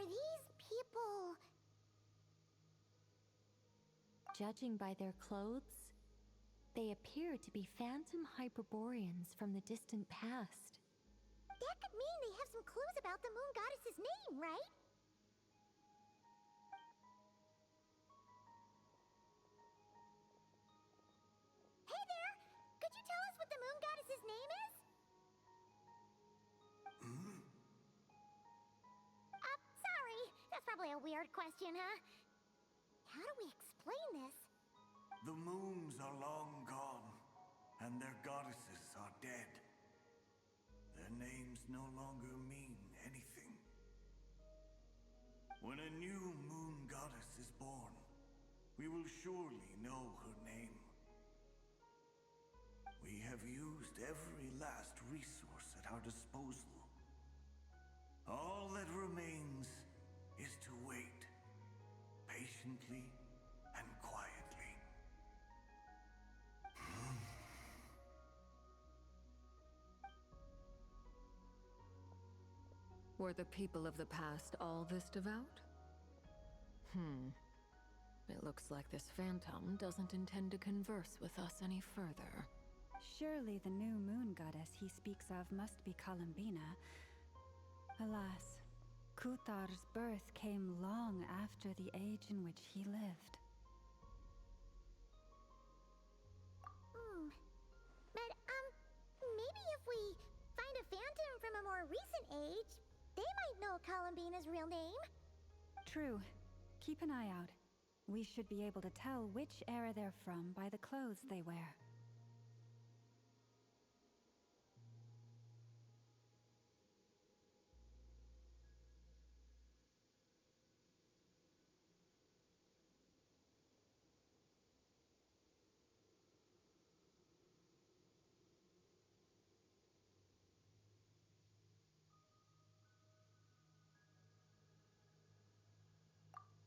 Are these people... Judging by their clothes, they appear to be phantom Hyperboreans from the distant past. That could mean they have some clues about the moon goddess's name, right? Hey there! Could you tell us what the moon goddess's name is? Sorry. That's probably a weird question, huh? How do we explain this? The moons are long gone, and their goddesses are dead. Their names no longer mean anything. When a new moon goddess is born, we will surely know her name. We have used every last resource at our disposal. All that remains is to wait, patiently and quietly. Were the people of the past all this devout? It looks like this phantom doesn't intend to converse with us any further. Surely the new moon goddess he speaks of must be Columbina. Alas, Kuthar's birth came long after the age in which he lived. But, maybe if we find a phantom from a more recent age, they might know Columbina's real name. True. Keep an eye out. We should be able to tell which era they're from by the clothes they wear.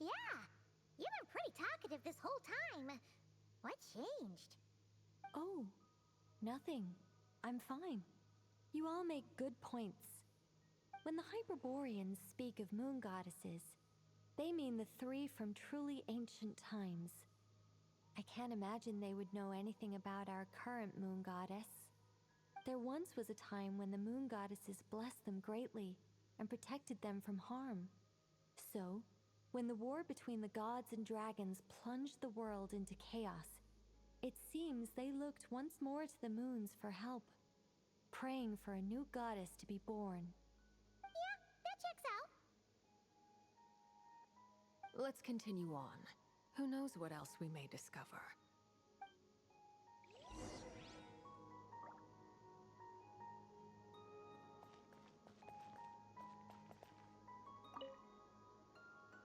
Yeah, you've been pretty talkative this whole time. What changed? Oh, nothing. I'm fine. You all make good points. When the Hyperboreans speak of moon goddesses, they mean the three from truly ancient times. I can't imagine they would know anything about our current moon goddess. There once was a time when the moon goddesses blessed them greatly and protected them from harm. So, when the war between the gods and dragons plunged the world into chaos, it seems they looked once more to the moons for help, praying for a new goddess to be born. Yeah, that checks out. Let's continue on. Who knows what else we may discover?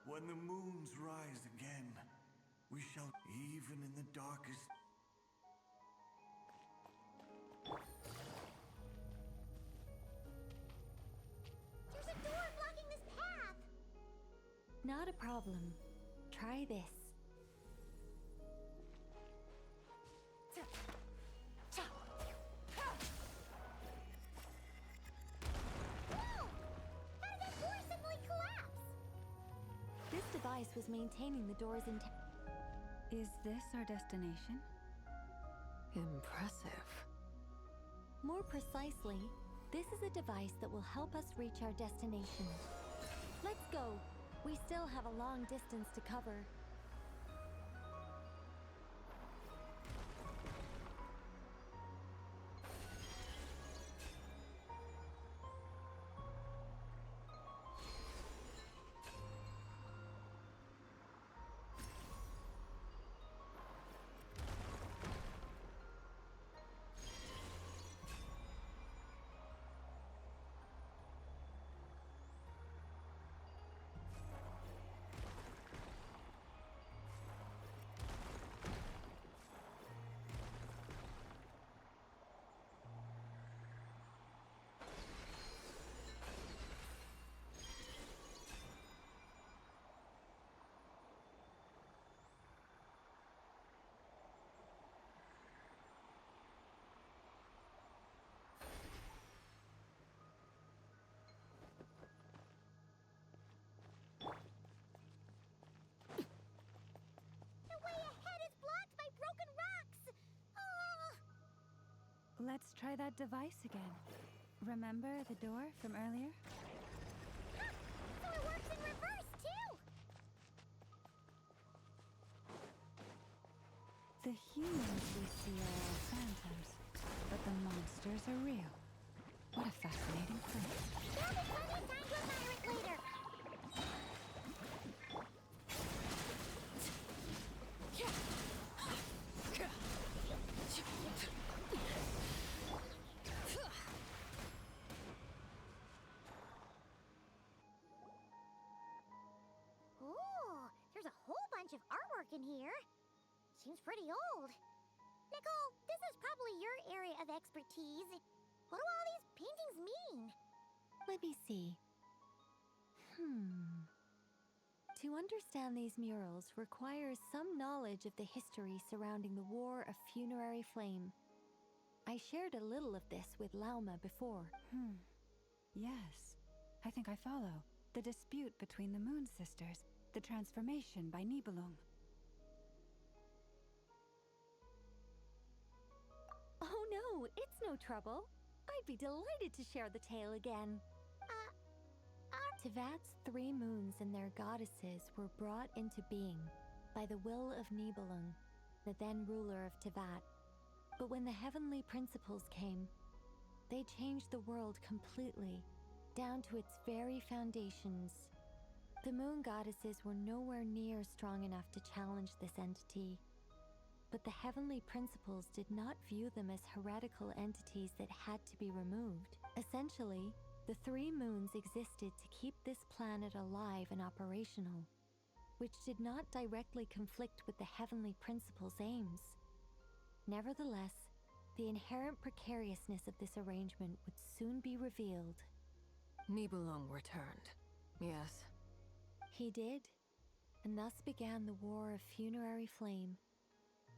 When the moons rise again, we shall, even in the darkest... There's a door blocking this path. Not a problem. Try this. Whoa! How did that door suddenly collapse? This device was maintaining the door's Is this our destination? Impressive. More precisely, this is a device that will help us reach our destination. Let's go. We still have a long distance to cover. Let's try that device again. Remember the door from earlier? So it works in reverse, too! The humans we see are all phantoms, but the monsters are real. What a fascinating place. There'll be plenty of time to admire it later. Ooh, there's a whole bunch of artwork in here. Seems pretty old. Nicole, this is probably your area of expertise. What do all these paintings mean? Let me see. To understand these murals requires some knowledge of the history surrounding the War of Funerary Flame. I shared a little of this with Lauma before. Yes, I think I follow. The dispute between the Moon Sisters, the transformation by Nibelung. Oh no, it's no trouble. I'd be delighted to share the tale again. Tevat's 3 moons and their goddesses were brought into being by the will of Nibelung, the then ruler of Tevat. But when the heavenly principles came, they changed the world completely, down to its very foundations. The moon goddesses were nowhere near strong enough to challenge this entity. But the heavenly principles did not view them as heretical entities that had to be removed. Essentially, the 3 moons existed to keep this planet alive and operational, which did not directly conflict with the heavenly principles' aims. Nevertheless, the inherent precariousness of this arrangement would soon be revealed. Nibelung returned. Yes. He did, and thus began the War of Funerary Flame,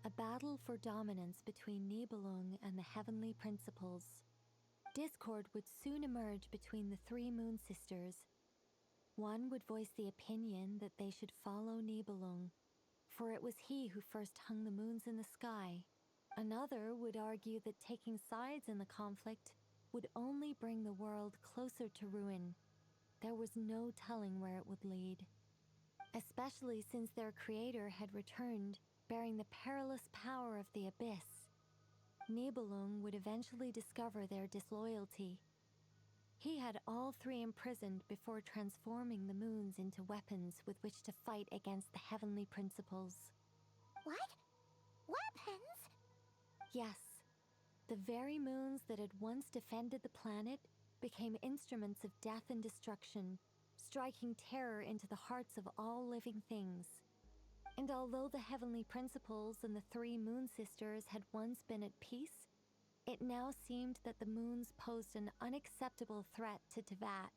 a battle for dominance between Nibelung and the heavenly principles. Discord would soon emerge between the 3 moon sisters. One would voice the opinion that they should follow Nibelung, for it was he who first hung the moons in the sky. Another would argue that taking sides in the conflict would only bring the world closer to ruin. There was no telling where it would lead, especially since their creator had returned, bearing the perilous power of the abyss. Nibelung would eventually discover their disloyalty. He had all 3 imprisoned before transforming the moons into weapons with which to fight against the heavenly principles. What? Weapons? Yes, the very moons that had once defended the planet became instruments of death and destruction, striking terror into the hearts of all living things. And although the heavenly principles and the 3 moon sisters had once been at peace, it now seemed that the moons posed an unacceptable threat to Tevat.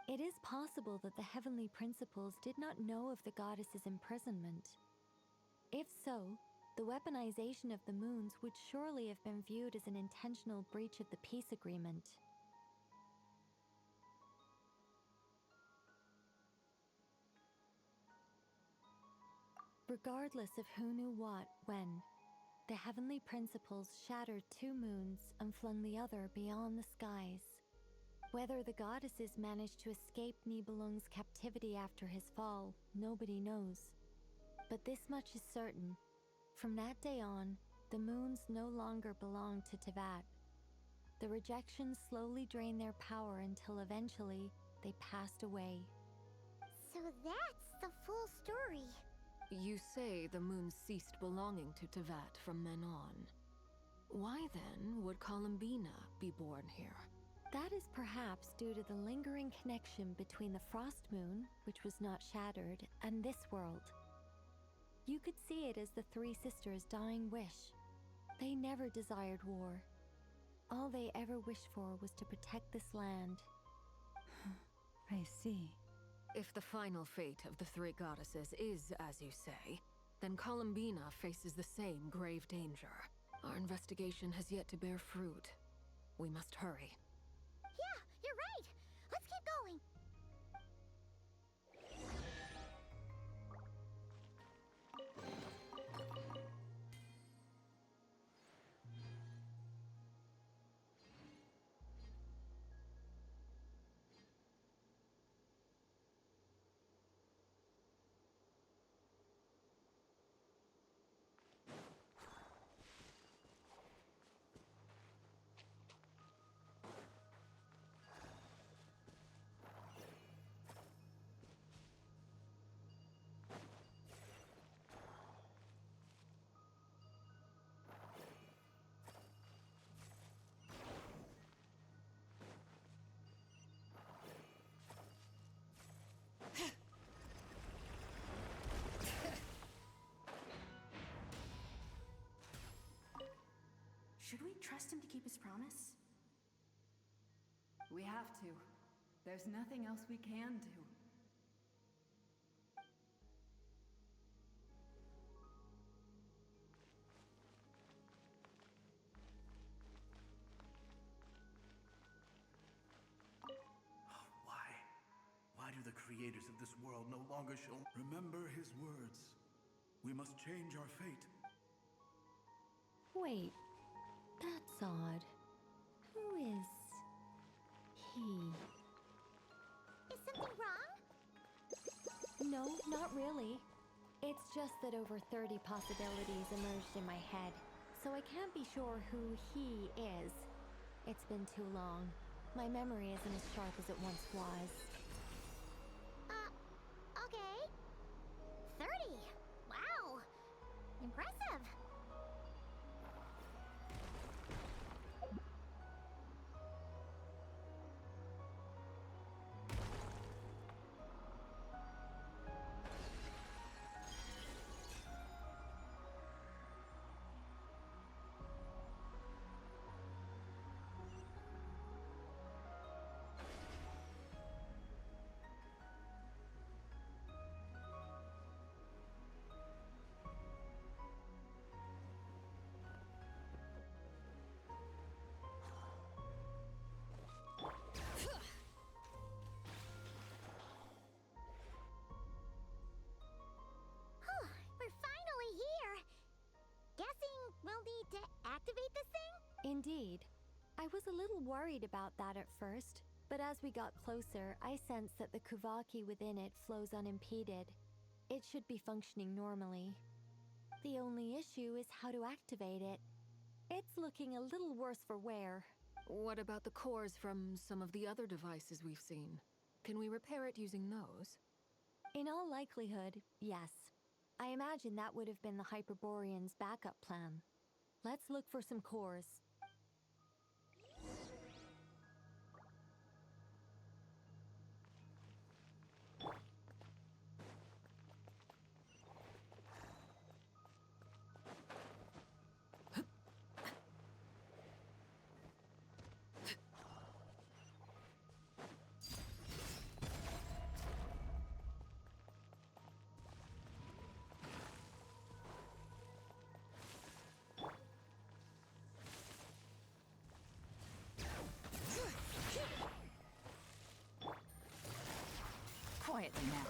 It is possible that the heavenly principles did not know of the goddess's imprisonment. If so, the weaponization of the moons would surely have been viewed as an intentional breach of the peace agreement. Regardless of who knew what, when, the heavenly principles shattered 2 moons and flung the other beyond the skies. Whether the goddesses managed to escape Nibelung's captivity after his fall, nobody knows. But this much is certain. From that day on, the moons no longer belonged to Tevat. The rejection slowly drained their power until eventually they passed away. So that's the full story. You say the moons ceased belonging to Tevat from then on. Why then would Columbina be born here? That is perhaps due to the lingering connection between the Frost Moon, which was not shattered, and this world. You could see it as the 3 sisters' dying wish. They never desired war. All they ever wished for was to protect this land. I see. If the final fate of the 3 goddesses is as you say, then Columbina faces the same grave danger. Our investigation has yet to bear fruit. We must hurry. Yeah, you're right. Let's keep going. trust him to keep his promise? We have to. There's nothing else we can do. Why do the creators of this world no longer show... Remember his words. We must change our fate. Wait, that's odd. Who is he? Is something wrong? No, not really. It's just that over 30 possibilities emerged in my head, so I can't be sure who he is. It's been too long. My memory isn't as sharp as it once was. Okay. 30. Wow. Impressive. We're finally here. Guessing we'll need to activate this thing? Indeed. I was a little worried about that at first, but as we got closer, I sensed that the Kuvaki within it flows unimpeded. It should be functioning normally. The only issue is how to activate it. It's looking a little worse for wear. What about the cores from some of the other devices we've seen? Can we repair it using those? In all likelihood, yes. I imagine that would have been the Hyperborean's backup plan. Let's look for some cores. Quietly now.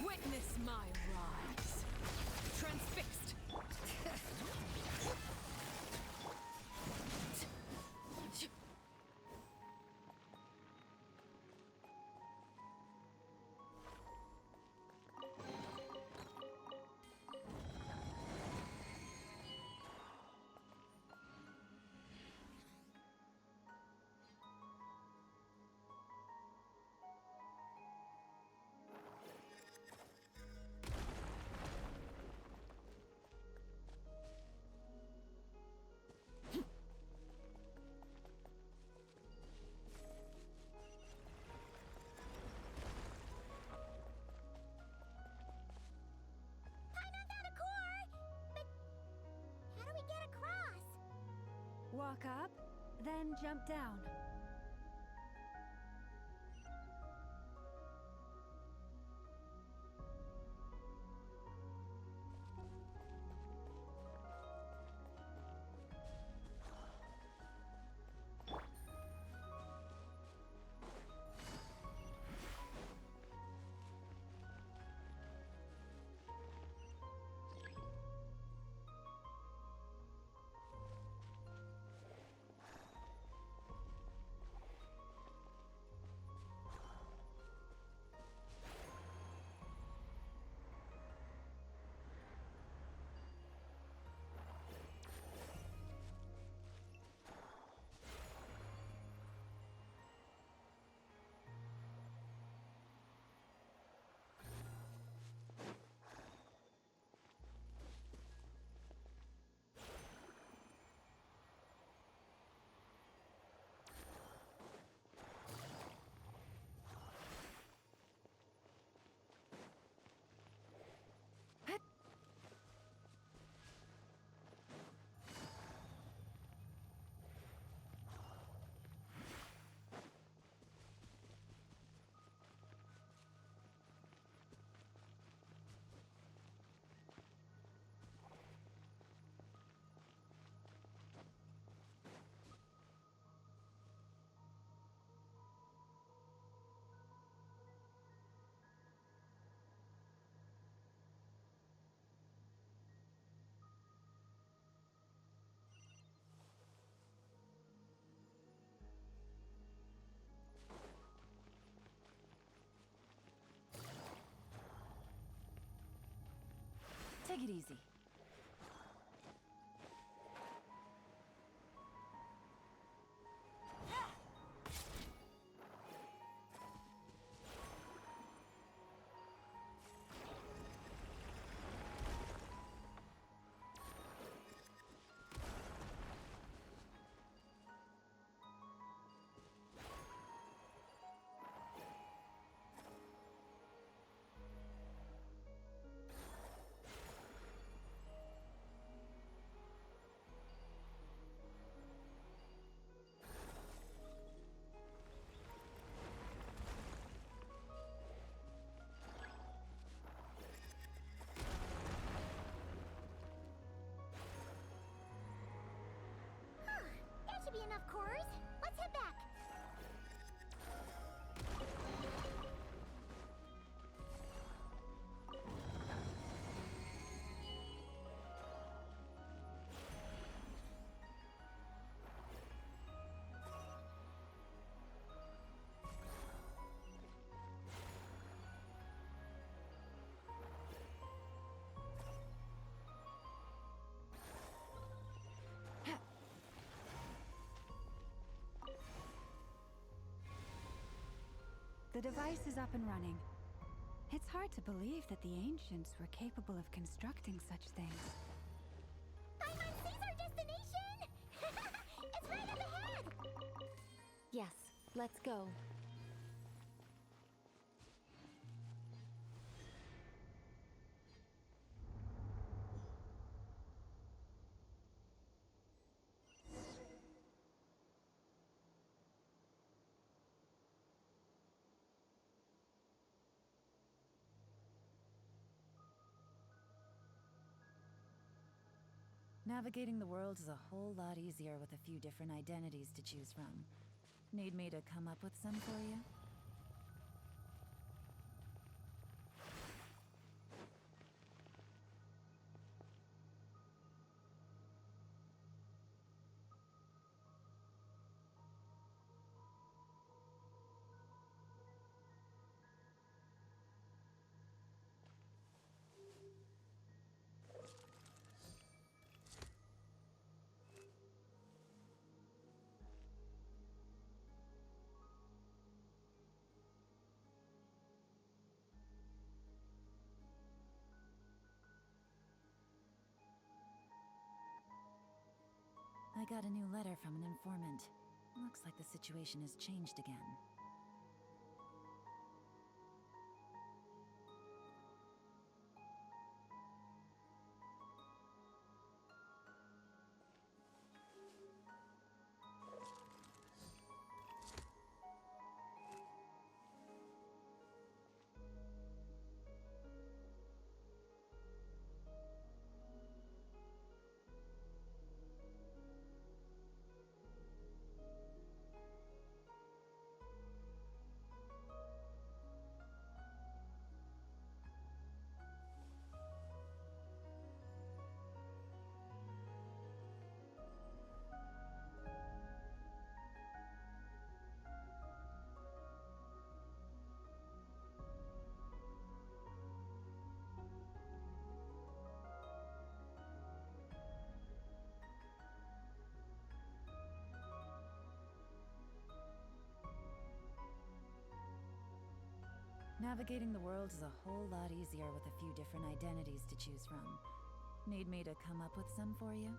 Witness my rise. Transfixed. Paimon found a core! But how do we get across? Walk up, then jump down. easy. That should be enough cores. Let's head back. The device is up and running. It's hard to believe that the ancients were capable of constructing such things. Paimon sees our destination! It's right up ahead! Yes, let's go. Navigating the world is a whole lot easier with a few different identities to choose from. Need me to come up with some for you? I got a new letter from an informant. Looks like the situation has changed again. Navigating the world is a whole lot easier with a few different identities to choose from. Need me to come up with some for you?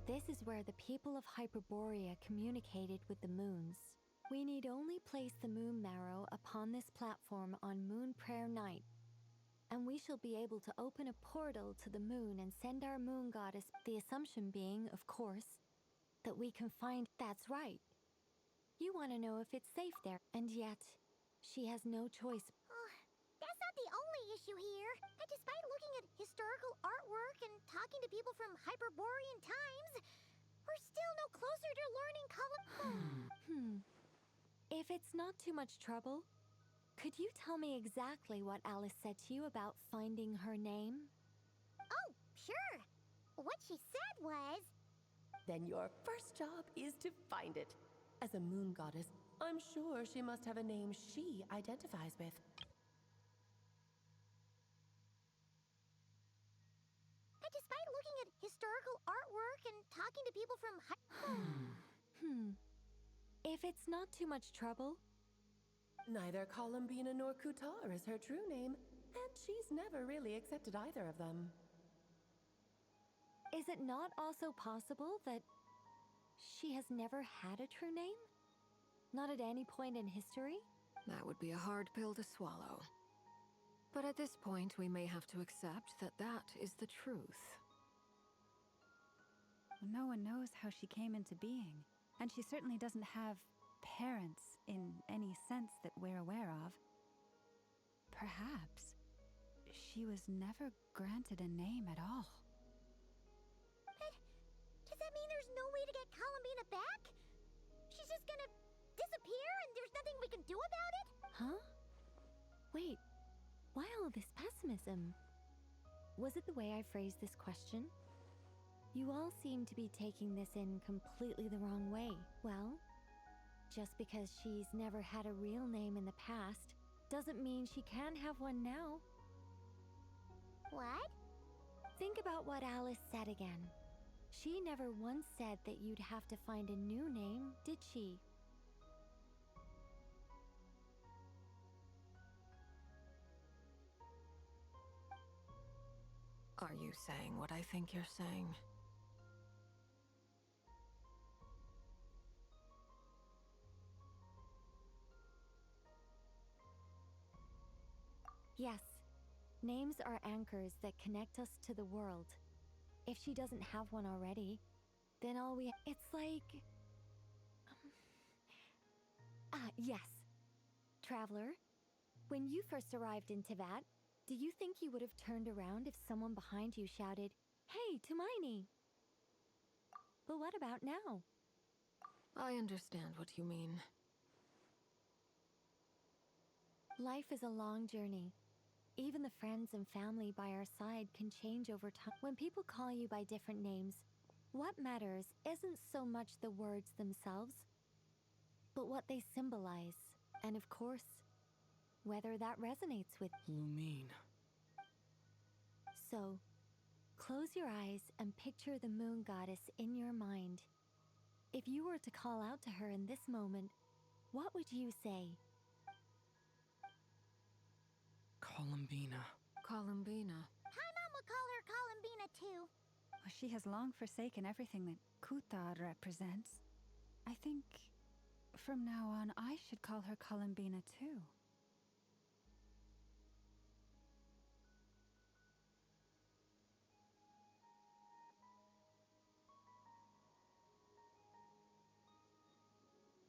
This is where the people of Hyperborea communicated with the moons. We need only place the moon marrow upon this platform on Moon Prayer Night, and we shall be able to open a portal to the moon and send our moon goddess, the assumption being, of course, that we can find. That's right. You want to know if it's safe there, and yet, she has no choice. That's not the only issue here. And despite looking at historical artwork and talking to people from Hyperborean times, we're still no closer to learning If it's not too much trouble, could you tell me exactly what Alice said to you about finding her name? Oh, sure. what she said was... Then your first job is to find it. As a moon goddess, I'm sure she must have a name she identifies with. And despite looking at historical artwork and talking to people from If it's not too much trouble, Neither Columbina nor Kutar is her true name, and she's never really accepted either of them. is it not also possible that she has never had a true name? Not at any point in history? That would be a hard pill to swallow. But at this point, we may have to accept that that is the truth. No one knows how she came into being, and she certainly doesn't have parents in any sense that we're aware of. Perhaps she was never granted a name at all. Does that mean there's no way to get Columbina back? She's just gonna disappear and there's nothing we can do about it? Huh? Wait, why all this pessimism? Was it the way I phrased this question? You all seem to be taking this in completely the wrong way. Well, just because she's never had a real name in the past doesn't mean she can't have one now. What? Think about what Alice said again. She never once said that you'd have to find a new name, did she? Are you saying what I think you're saying? Yes. Names are anchors that connect us to the world. If she doesn't have one already, then all we... It's like... yes. Traveler, when you first arrived in Teyvat, do you think you would have turned around if someone behind you shouted, "Hey, Tumaini"? But what about now? I understand what you mean. Life is a long journey. Even the friends and family by our side can change over time. When people call you by different names, what matters isn't so much the words themselves, but what they symbolize. And of course, whether that resonates with Lumine. So, close your eyes and picture the moon goddess in your mind. If you were to call out to her in this moment, what would you say? Columbina. Columbina. Hi, Mom will call her Columbina too. Well, she has long forsaken everything that Kutar represents. I think from now on I should call her Columbina too.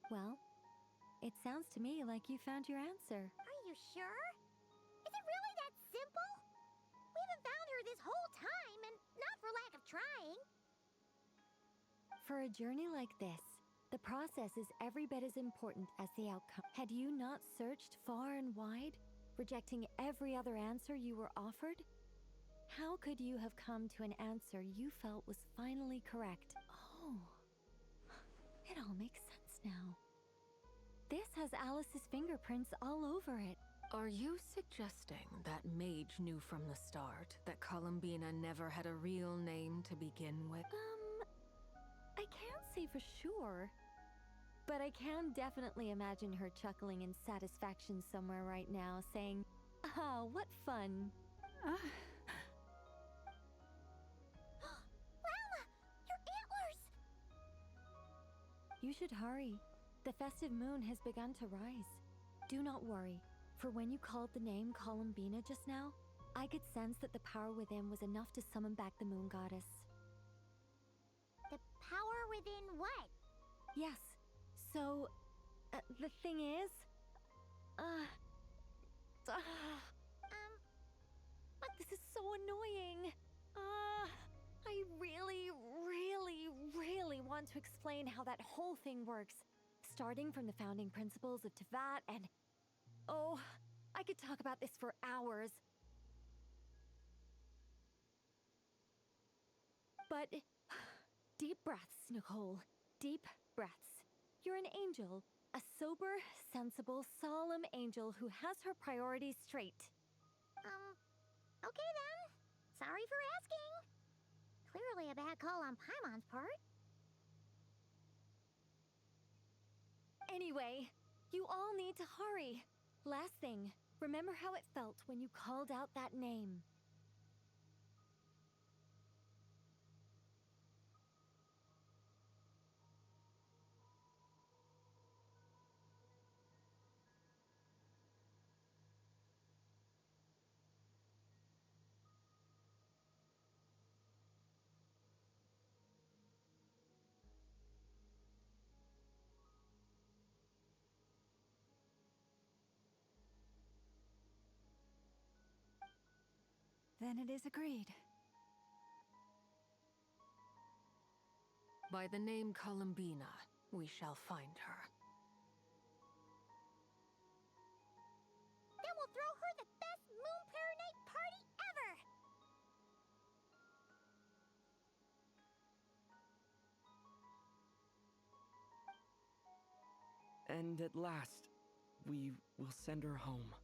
Well, it sounds to me like you found your answer. Are you sure? Is it really that simple? We haven't found her this whole time, and not for lack of trying. For a journey like this, the process is every bit as important as the outcome. Had you not searched far and wide, rejecting every other answer you were offered? How could you have come to an answer you felt was finally correct? Oh, it all makes sense now. This has Alice's fingerprints all over it. Are you suggesting that Mage knew from the start that Columbina never had a real name to begin with? I can't say for sure, but I can definitely imagine her chuckling in satisfaction somewhere right now, saying, "Ah, what fun." Llama, your antlers! You should hurry. The festive moon has begun to rise. Do not worry, for when you called the name Columbina just now, I could sense that the power within was enough to summon back the moon goddess. The power within what? Yes, so, the thing is, this is so annoying. I really, really, really want to explain how that whole thing works. Starting from the founding principles of Teyvat and... Oh, I could talk about this for hours. But deep breaths, Nicole. Deep breaths. You're an angel. A sober, sensible, solemn angel who has her priorities straight. Okay then. Sorry for asking. Clearly a bad call on Paimon's part. Anyway, you all need to hurry. Last thing, remember how it felt when you called out that name. Then it is agreed. By the name Columbina, we shall find her. Then we'll throw her the best Moon Prayer Night party ever! And at last, we will send her home.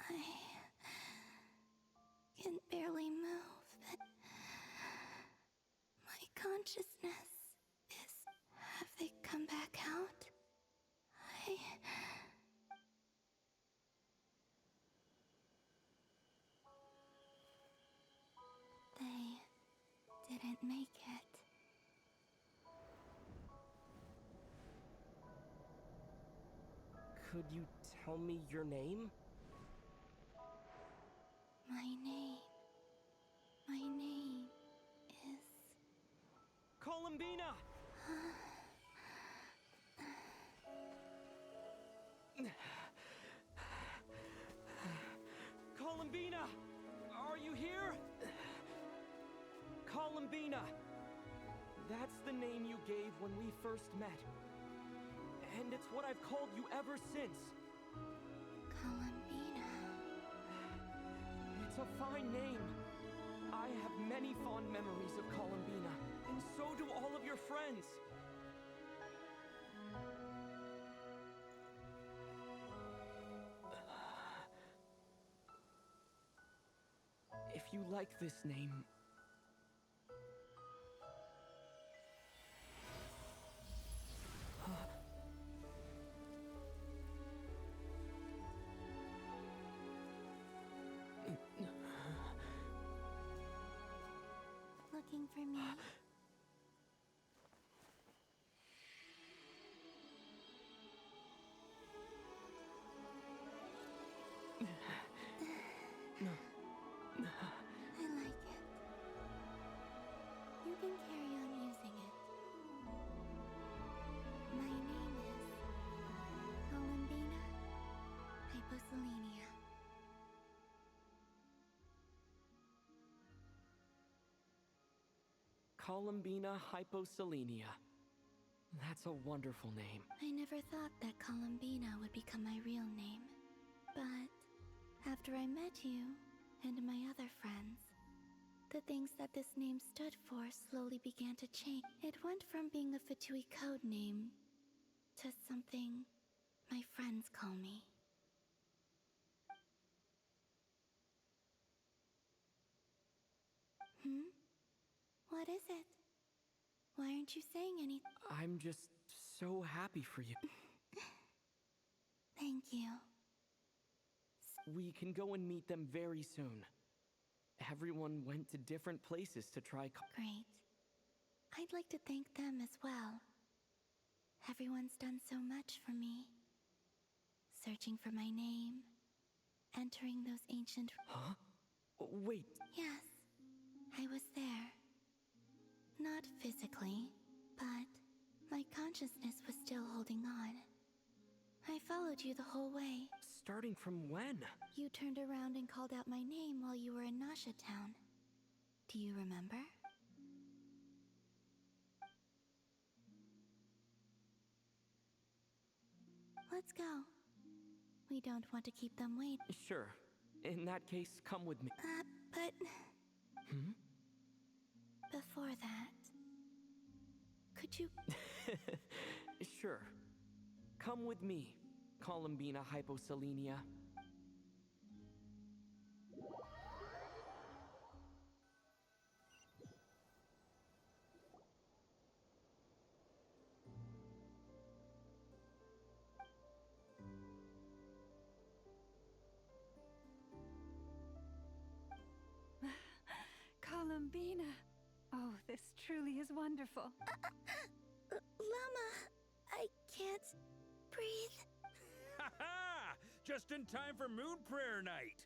I can barely move. My consciousness is... Have they come back out? They didn't make it. Could you tell me your name? My name is... Columbina! Columbina! Are you here? Columbina! That's the name you gave when we first met. And it's what I've called you ever since. Columbina. It's a fine name. I have many fond memories of Columbina, and so do all of your friends. If you like this name... Looking for me? I like it. You can carry on using it. My name is Columbina Hyposelenia. Columbina Hyposelenia. That's a wonderful name. I never thought that Columbina would become my real name. But after I met you and my other friends, the things that this name stood for slowly began to change. It went from being a Fatui code name to something my friends call me. What is it? Why aren't you saying anything? I'm just so happy for you. Thank you. We can go and meet them very soon. Everyone went to different places to try. Great. I'd like to thank them as well. Everyone's done so much for me. Searching for my name, entering those ancient... Huh? Wait. Yes, I was there. Not physically, but my consciousness was still holding on. I followed you the whole way. Starting from when? You turned around and called out my name while you were in Nasha Town. Do you remember? Let's go. We don't want to keep them waiting. Sure. In that case, come with me. But... Hmm? Before that... Could you... Sure. Come with me, Columbina Hyposelenia. Columbina! Oh, this truly is wonderful. Llama, I can't breathe. Ha ha! Just in time for Moon Prayer Night.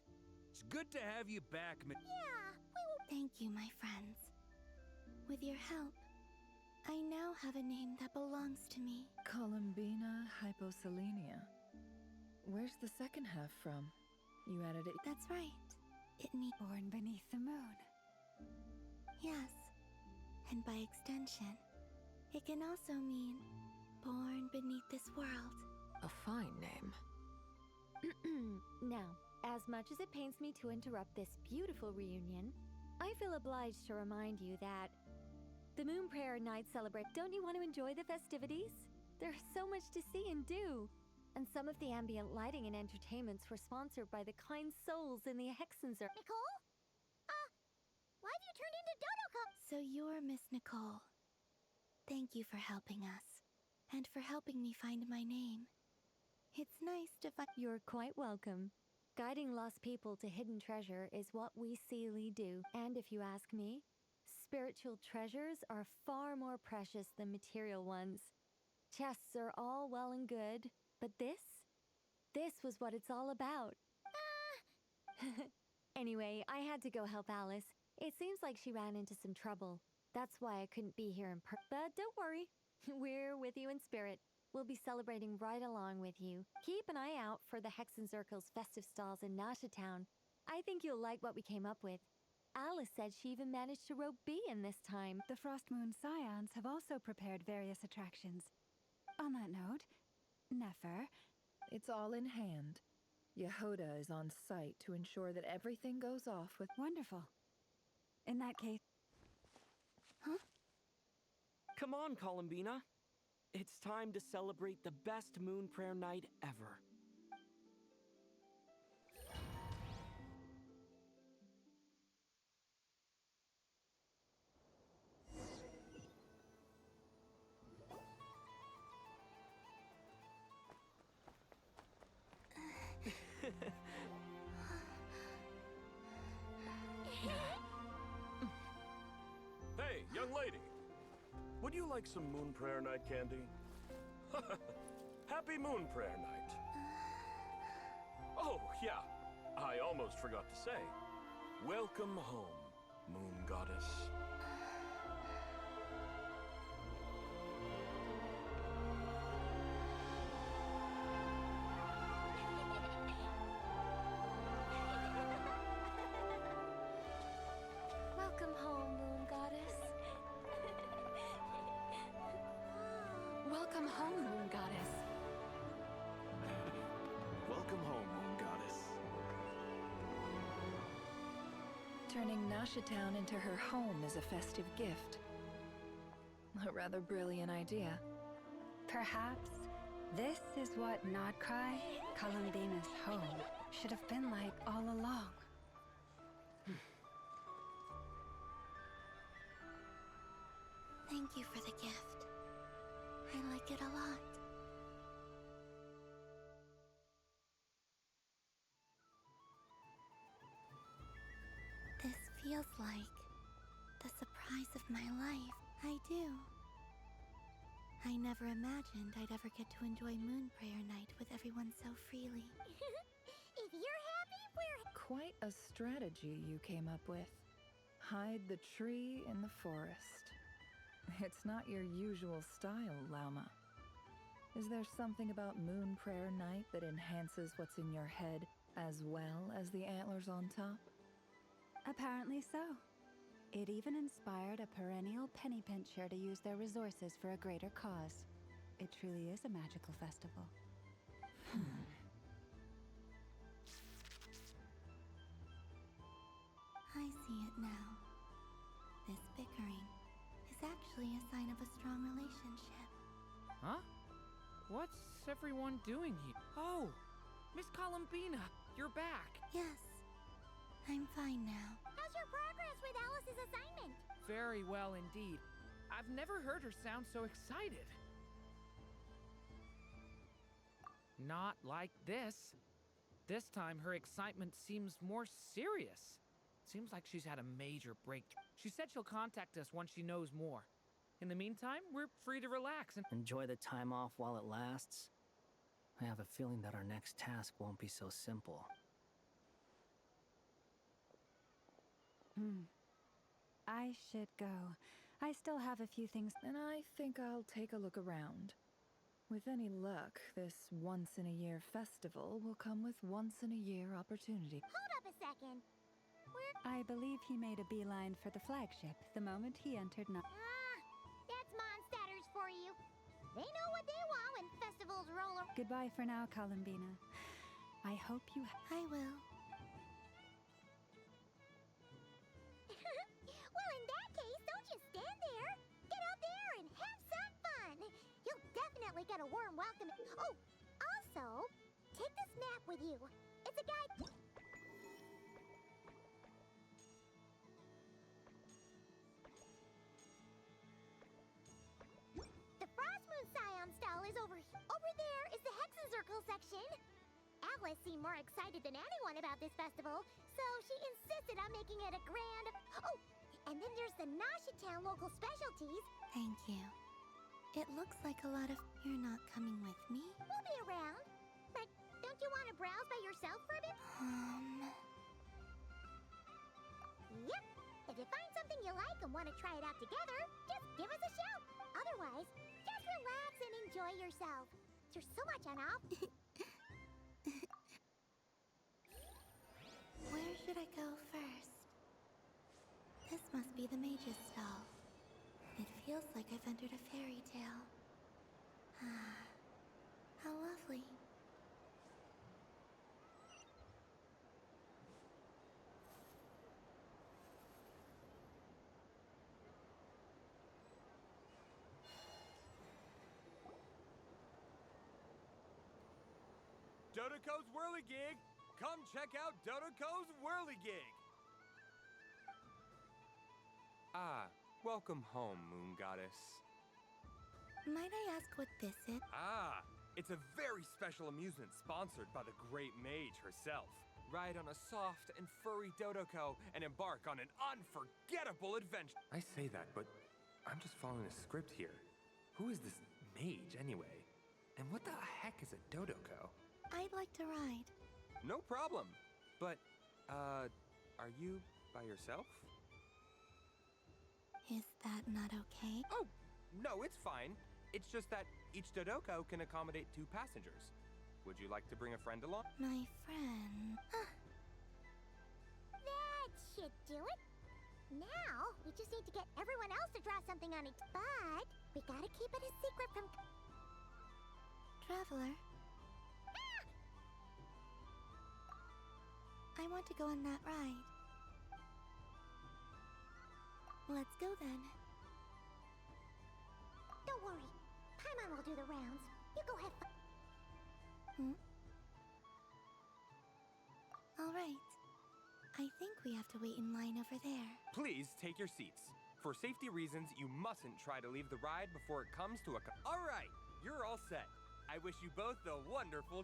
It's good to have you back, Yeah, we will... Thank you, my friends. With your help, I now have a name that belongs to me. Columbina Hyposelenia. Where's the second half from? You added it. That's right. It means... Born beneath the moon. Yes. And by extension, it can also mean born beneath this world. A fine name. Now, as much as it pains me to interrupt this beautiful reunion, I feel obliged to remind you that the Moon Prayer Night celebrate. Don't you want to enjoy the festivities? There's so much to see and do. And some of the ambient lighting and entertainments were sponsored by the kind souls in the Hexenzer. Nicole? Why have you turned into Dodoco? So you're Miss Nicole. Thank you for helping us. And for helping me find my name. It's nice to find... You're quite welcome. Guiding lost people to hidden treasure is what we Seelie do. And if you ask me, spiritual treasures are far more precious than material ones. Chests are all well and good, but this was what it's all about. Anyway, I had to go help Alice. It seems like she ran into some trouble. That's why I couldn't be here in person. But don't worry, we're with you in spirit. We'll be celebrating right along with you. Keep an eye out for the Hexenzirkel's festive stalls in Nasha Town. I think you'll like what we came up with. Alice said she even managed to rope B in this time. The Frost Moon Scions have also prepared various attractions. On that note, Nefer... It's all in hand. Yehoda is on site to ensure that everything goes off with... Wonderful. In that case... Huh? Come on, Columbina. It's time to celebrate the best Moon Prayer Night ever. Hey, young lady. Would you like some Moon Prayer Night candy? Happy Moon Prayer Night. Oh, yeah. I almost forgot to say. Welcome home, Moon Goddess. Welcome home, Moon Goddess. Welcome home, Moon Goddess. Welcome home, Moon Goddess. Turning Nasha Town into her home is a festive gift. A rather brilliant idea. Perhaps this is what krai, Columbina's home, should have been like all along. Thank Thank you for the gift. I like it a lot. This feels like the surprise of my life. I do. I never imagined I'd ever get to enjoy Moon Prayer Night with everyone so freely. If you're happy, we're... Quite a strategy you came up with. Hide the tree in the forest. It's not your usual style, Lauma. Is there something about Moon Prayer Night that enhances what's in your head as well as the antlers on top? Apparently so. It even inspired a perennial penny pincher to use their resources for a greater cause. It truly is a magical festival. I see it now. This bickering is actually a sign of a strong relationship. Huh? What's everyone doing here? Oh! Miss Columbina, you're back! Yes, I'm fine now. How's your progress with Alice's assignment? Very well indeed. I've never heard her sound so excited. Not like this. This time her excitement seems more serious. Seems like she's had a major breakthrough. She said she'll contact us once she knows more. In the meantime, we're free to relax and enjoy the time off while it lasts. I have a feeling that our next task won't be so simple. I should go. I still have a few things. And I think I'll take a look around. With any luck, this once-in-a-year festival will come with once-in-a-year opportunity. Hold up a second. I believe he made a beeline for the flagship the moment he entered. That's Mondstadters for you. They know what they want when festivals roll around. Goodbye for now, Columbina. I hope you... I will. Well, in that case, don't just stand there. Get out there and have some fun. You'll definitely get a warm welcome. Oh, also, take this map with you. It's a guide... Over there is the Hexen-Circle section. Alice seemed more excited than anyone about this festival, so she insisted on making it a grand... Oh, and then there's the Nashitown local specialties. Thank you. It looks like a lot of... You're not coming with me? We'll be around. But don't you want to browse by yourself for a bit? Yep. If you find something you like and want to try it out together, just give us a shout. Otherwise, just relax and enjoy yourself. There's so much on offer. Where should I go first? This must be the mage's stall. It feels like I've entered a fairy tale. Ah, how lovely. Dodoco's Whirligig! Come check out Dodoco's Whirligig! Ah, welcome home, Moon Goddess. Might I ask what this is? Ah, it's a very special amusement sponsored by the great mage herself. Ride on a soft and furry Dodoco and embark on an unforgettable adventure. I say that, but I'm just following a script here. Who is this mage, anyway? And what the heck is a Dodoco? I'd like to ride. No problem. But, are you by yourself? Is that not okay? Oh, no, it's fine. It's just that each Dodoco can accommodate 2 passengers. Would you like to bring a friend along? My friend... That should do it. Now, we just need to get everyone else to draw something on it. But we gotta keep it a secret from... Traveler. I want to go on that ride. Let's go then. Don't worry. Paimon will do the rounds. You go have fun. All right. I think we have to wait in line over there. Please take your seats. For safety reasons, you mustn't try to leave the ride before it comes to a All right, you're all set. I wish you both a wonderful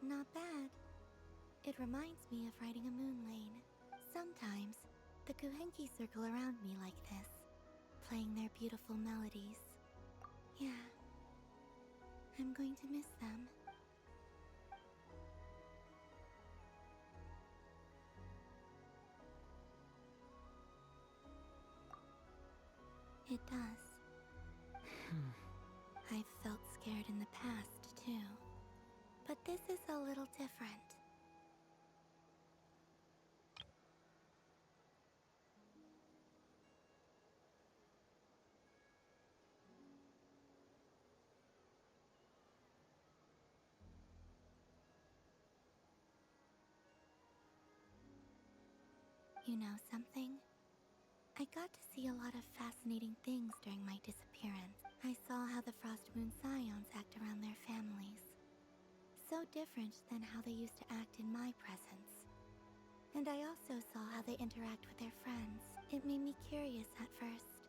Not bad. It reminds me of riding a moon lane. Sometimes, the Kuhenki circle around me like this, playing their beautiful melodies. Yeah, I'm going to miss them. It does. I've felt scared in the past, too. But this is a little different. You know something? I got to see a lot of fascinating things during my disappearance. I saw how the Frost Moon Scions act around their families. So different than how they used to act in my presence. And I also saw how they interact with their friends. It made me curious at first.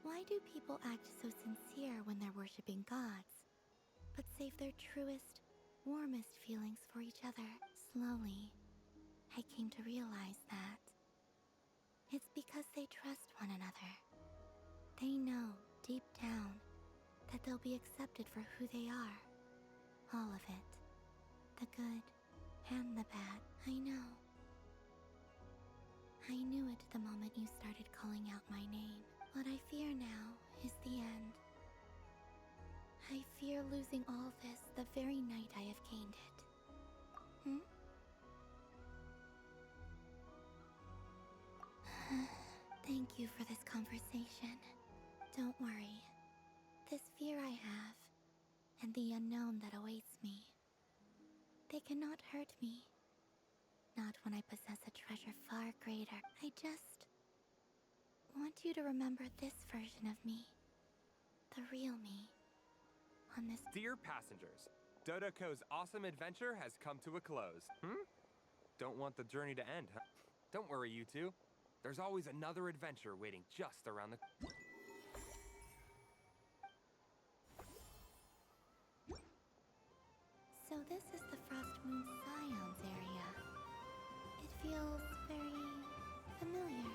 Why do people act so sincere when they're worshipping gods, but save their truest, warmest feelings for each other? Slowly, I came to realize that it's because they trust one another. They know, deep down, that they'll be accepted for who they are. All of it. The good and the bad. I know. I knew it the moment you started calling out my name. What I fear now is the end. I fear losing all this the very night I have gained it. Thank you for this conversation. Don't worry. This fear I have, and the unknown that awaits me, they cannot hurt me. Not when I possess a treasure far greater. I just want you to remember this version of me. The real me. On this... Dear passengers, Dodoko's awesome adventure has come to a close. Don't want the journey to end, huh? Don't worry, you two. There's always another adventure waiting just around the... So this is the Frost Moon Scions area. It feels very familiar.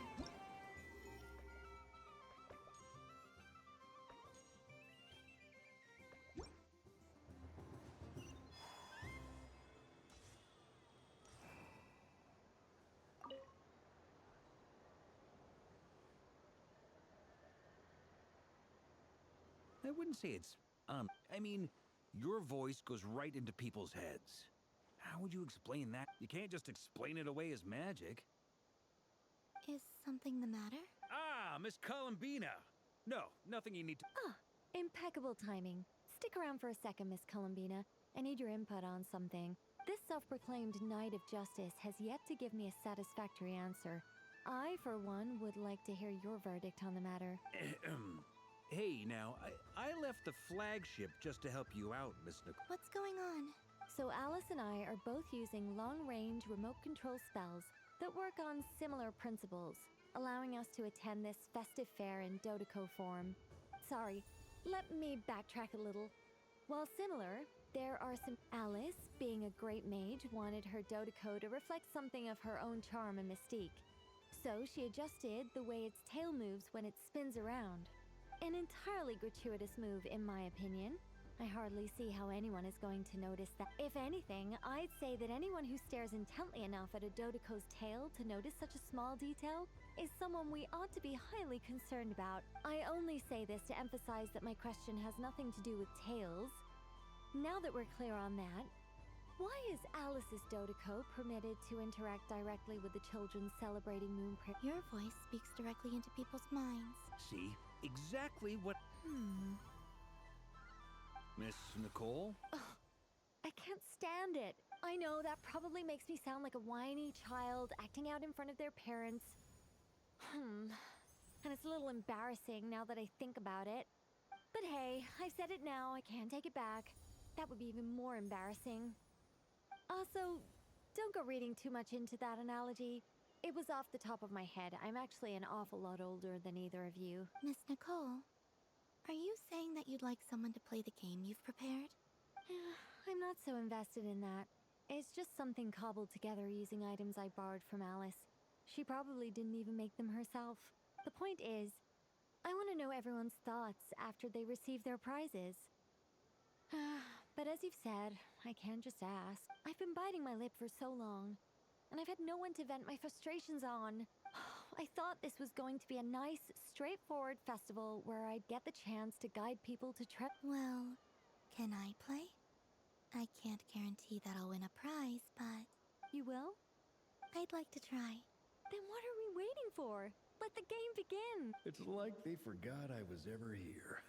I wouldn't say it's I mean, your voice goes right into people's heads. How would you explain that? You can't just explain it away as magic. Is something the matter? Ah, Miss Columbina! No, nothing you need to... Ah, impeccable timing. Stick around for a second, Miss Columbina. I need your input on something. This self-proclaimed Knight of Justice has yet to give me a satisfactory answer. I, for one, would like to hear your verdict on the matter. Hey, now, I left the flagship just to help you out, Miss Nicole. What's going on? So Alice and I are both using long-range remote control spells that work on similar principles, allowing us to attend this festive fair in Dodoko form. Sorry, let me backtrack a little. While similar, there are some... Alice, being a great mage, wanted her Dodoko to reflect something of her own charm and mystique. So she adjusted the way its tail moves when it spins around. An entirely gratuitous move, in my opinion. I hardly see how anyone is going to notice that. If anything, I'd say that anyone who stares intently enough at a Dodoko's tail to notice such a small detail is someone we ought to be highly concerned about. I only say this to emphasize that my question has nothing to do with tails. Now that we're clear on that, why is Alice's Dodoko permitted to interact directly with the children celebrating Moon Prayer? Your voice speaks directly into people's minds. See? Exactly what... Miss Nicole? Ugh, I can't stand it. I know that probably makes me sound like a whiny child acting out in front of their parents. And it's a little embarrassing now that I think about it. But hey, I've said it now, I can't take it back. That would be even more embarrassing. Also, Don't go reading too much into that analogy. It was off the top of my head. I'm actually an awful lot older than either of you. Miss Nicole, are you saying that you'd like someone to play the game you've prepared? I'm not so invested in that. It's just something cobbled together using items I borrowed from Alice. She probably didn't even make them herself. The point is, I want to know everyone's thoughts after they receive their prizes. But as you've said, I can't just ask. I've been biting my lip for so long, and I've had no one to vent my frustrations on. I thought this was going to be a nice, straightforward festival where I'd get the chance to guide people to Well, can I play? I can't guarantee that I'll win a prize, but... You will? I'd like to try. Then what are we waiting for? Let the game begin! It's like they forgot I was ever here.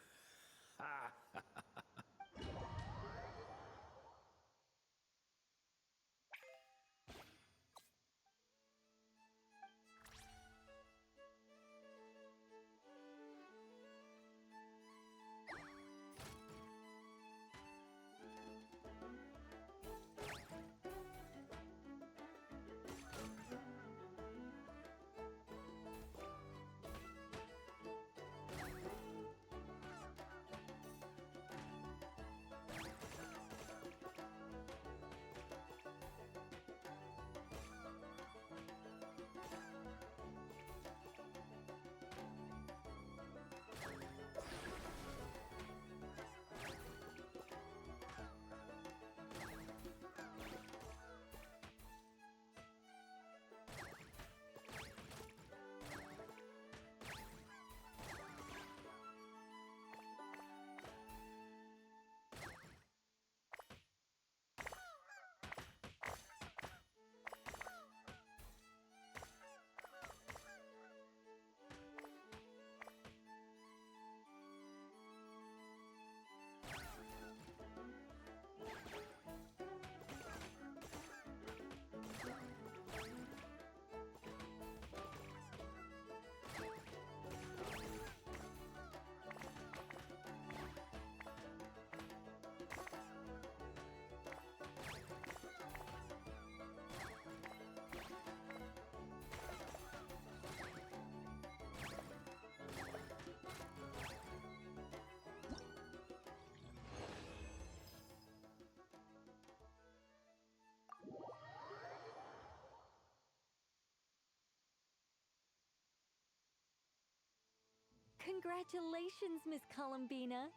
Congratulations, Miss Columbina!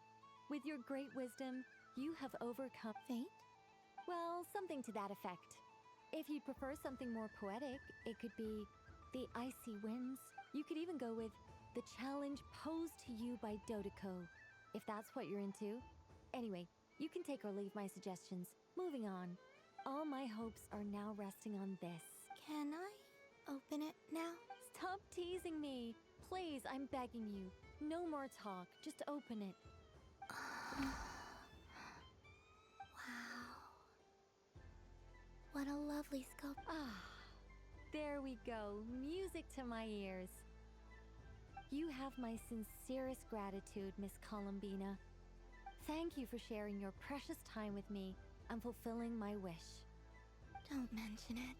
With your great wisdom, you have overcome fate? Well, something to that effect. If you'd prefer something more poetic, it could be the icy winds. You could even go with the challenge posed to you by Dodeko, if that's what you're into. Anyway, you can take or leave my suggestions. Moving on. All my hopes are now resting on this. Can I open it now? Stop teasing me! Please, I'm begging you. No more talk. Just open it. Wow. What a lovely sculpture. Ah, there we go. Music to my ears. You have my sincerest gratitude, Miss Columbina. Thank you for sharing your precious time with me and fulfilling my wish. Don't mention it.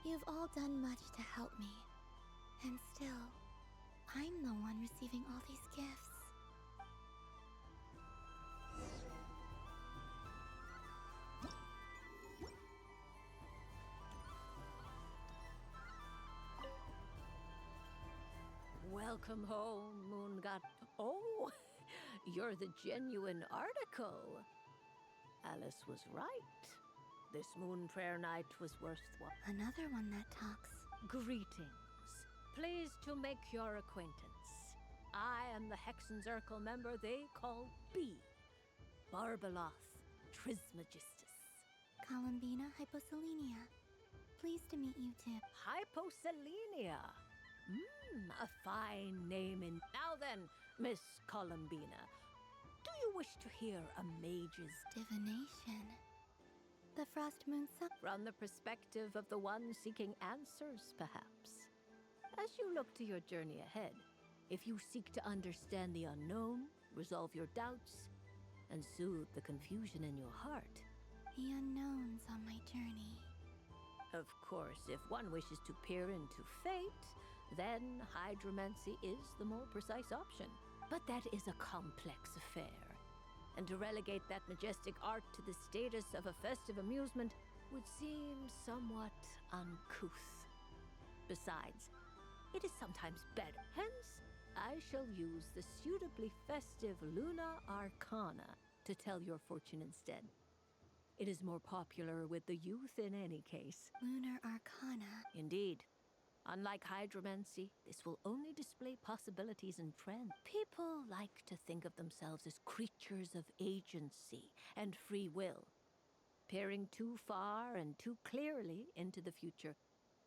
You've all done much to help me. And still, I'm the one receiving all these gifts. Welcome home, Moon God. Oh, you're the genuine article. Alice was right. This moon prayer night was worthwhile. Another one that talks. Greetings. Pleased to make your acquaintance. I am the Hexenzirkel member they call B. Barbeloth Trismegistus. Columbina Hyposelenia. Pleased to meet you too. Hyposelenia. A fine name in... Now then, Miss Columbina, do you wish to hear a mage's... Divination. The Frost Moon Sun... From the perspective of the one seeking answers, perhaps. As you look to your journey ahead, if you seek to understand the unknown, resolve your doubts, and soothe the confusion in your heart... The unknown's on my journey. Of course, if one wishes to peer into fate, then hydromancy is the more precise option. But that is a complex affair, and to relegate that majestic art to the status of a festive amusement would seem somewhat uncouth. Besides, it is sometimes better. Hence, I shall use the suitably festive Luna Arcana to tell your fortune instead. It is more popular with the youth in any case. Lunar Arcana. Indeed. Unlike hydromancy, this will only display possibilities and trends. People like to think of themselves as creatures of agency and free will. Peering too far and too clearly into the future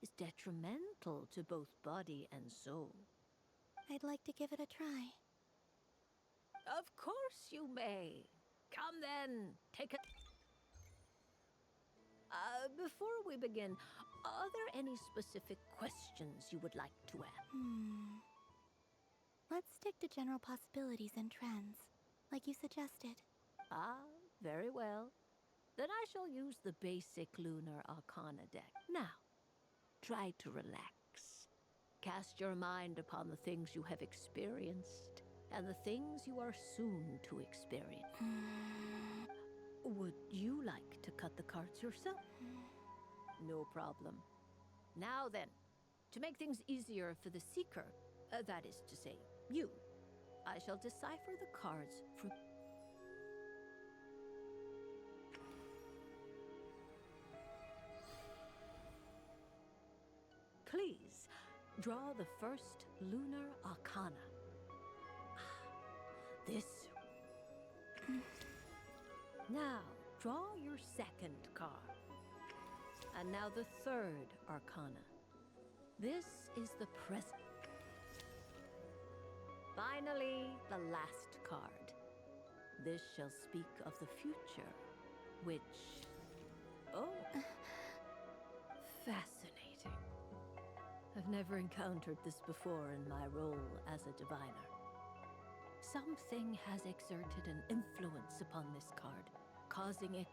is detrimental to both body and soul. I'd like to give it a try. Of course you may. Come then, take a... Before we begin, are there any specific questions you would like to ask? Let's stick to general possibilities and trends, like you suggested. Ah, very well. Then I shall use the basic Lunar Arcana deck. Now, try to relax. Cast your mind upon the things you have experienced and the things you are soon to experience. Would you like to cut the cards yourself? No problem. Now then, to make things easier for the seeker, that is to say, you, I shall decipher the cards from... Please, draw the first Lunar Arcana. This. Now, draw your second card. And now the third Arcana. This is the present. Finally, the last card. This shall speak of the future, which... Oh, fascinating. I've never encountered this before in my role as a diviner. Something has exerted an influence upon this card, causing it...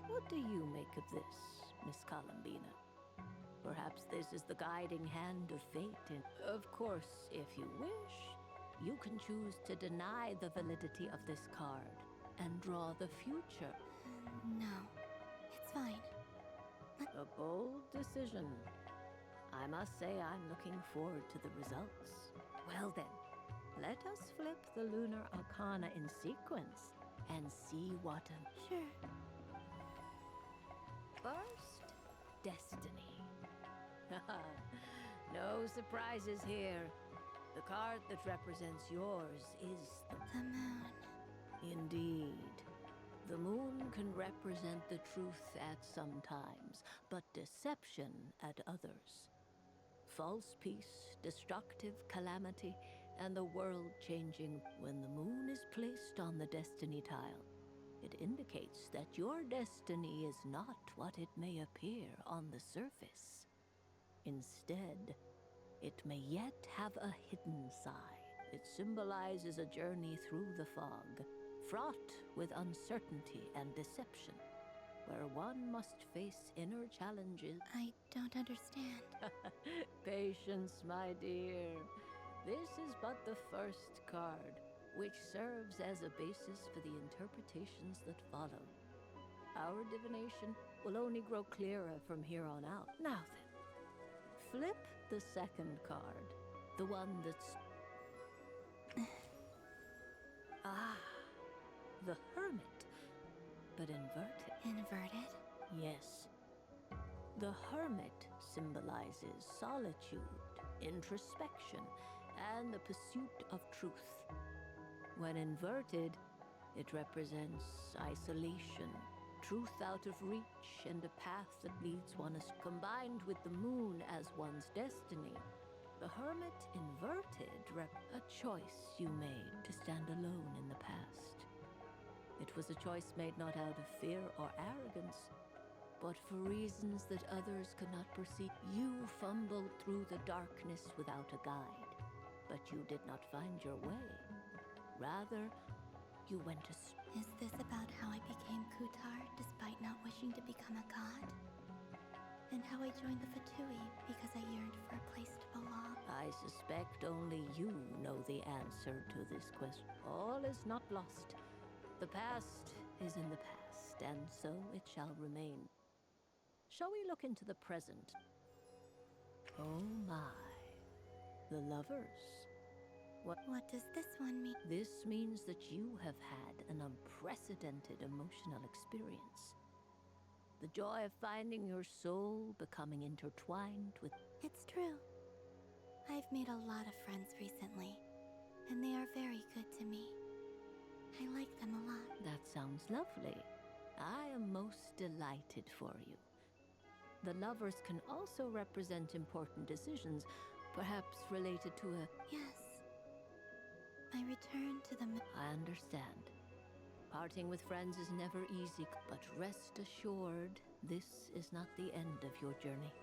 What do you make of this, Miss Columbina? Perhaps this is the guiding hand of fate, and of course, if you wish, you can choose to deny the validity of this card and draw the future. No, it's fine. A bold decision. I must say I'm looking forward to the results. Well then, let us flip the Lunar Arcana in sequence and see what Sure. First, destiny. No surprises here. The card that represents yours is the moon. Indeed. The moon can represent the truth at some times, but deception at others. False peace, destructive calamity, and the world changing. When the moon is placed on the destiny tile, it indicates that your destiny is not what it may appear on the surface. Instead, it may yet have a hidden side. It symbolizes a journey through the fog, fraught with uncertainty and deception, where one must face inner challenges. I don't understand. Patience, my dear. This is but the first card, which serves as a basis for the interpretations that follow. Our divination will only grow clearer from here on out. Now then, flip the second card, the one that's... The Hermit, but inverted. Inverted? Yes. The Hermit symbolizes solitude, introspection, and the pursuit of truth. When inverted, it represents isolation, truth out of reach, and a path that leads one astray. Combined with the moon as one's destiny, the Hermit inverted a choice you made to stand alone in the past. It was a choice made not out of fear or arrogance, but for reasons that others could not perceive. You fumbled through the darkness without a guide, but you did not find your way. Rather, you went astray. Is this about how I became Kutar despite not wishing to become a god? and how I joined the Fatui because I yearned for a place to belong. I suspect only you know the answer to this question. All is not lost. The past is in the past, and so it shall remain. Shall we look into the present? Oh my. The lovers. What does this one mean? This means that you have had an unprecedented emotional experience. The joy of finding your soul becoming intertwined with... It's true. I've made a lot of friends recently, and they are very good to me. I like them a lot. That sounds lovely. I am most delighted for you. The lovers can also represent important decisions, perhaps related to a... Yes. My return to the... I understand. Parting with friends is never easy, but rest assured, this is not the end of your journey.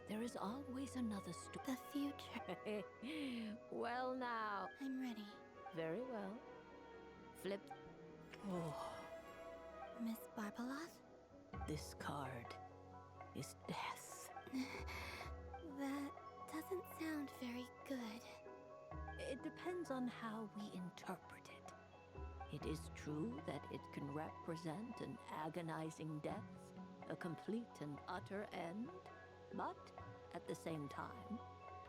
There is always another The future. Well now. I'm ready. Very well. Flip. Oh. Miss Barbaloth? This card is death. That doesn't sound very good. It depends on how we interpret it. It is true that it can represent an agonizing death, a complete and utter end, but at the same time,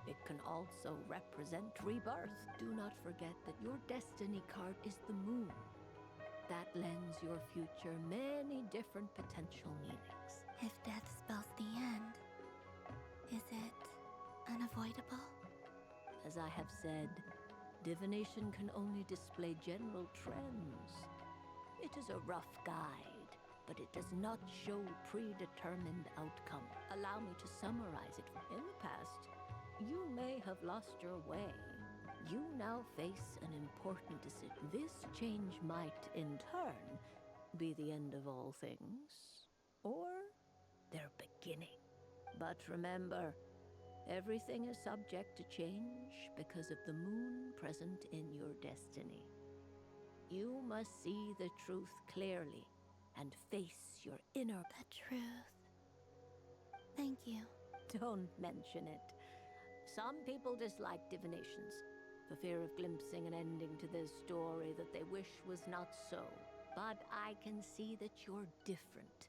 it can also represent rebirth. Do not forget that your destiny card is the moon. That lends your future many different potential meanings. If death spells the end, is it unavoidable? As I have said, divination can only display general trends. It is a rough guide, but it does not show predetermined outcome. Allow me to summarize it. In the past, you may have lost your way. You now face an important decision. This change might, in turn, be the end of all things, or their beginning. But remember, everything is subject to change because of the moon present in your destiny. You must see the truth clearly and face your inner... The truth. Thank you. Don't mention it. Some people dislike divinations, for fear of glimpsing an ending to their story that they wish was not so. But I can see that you're different.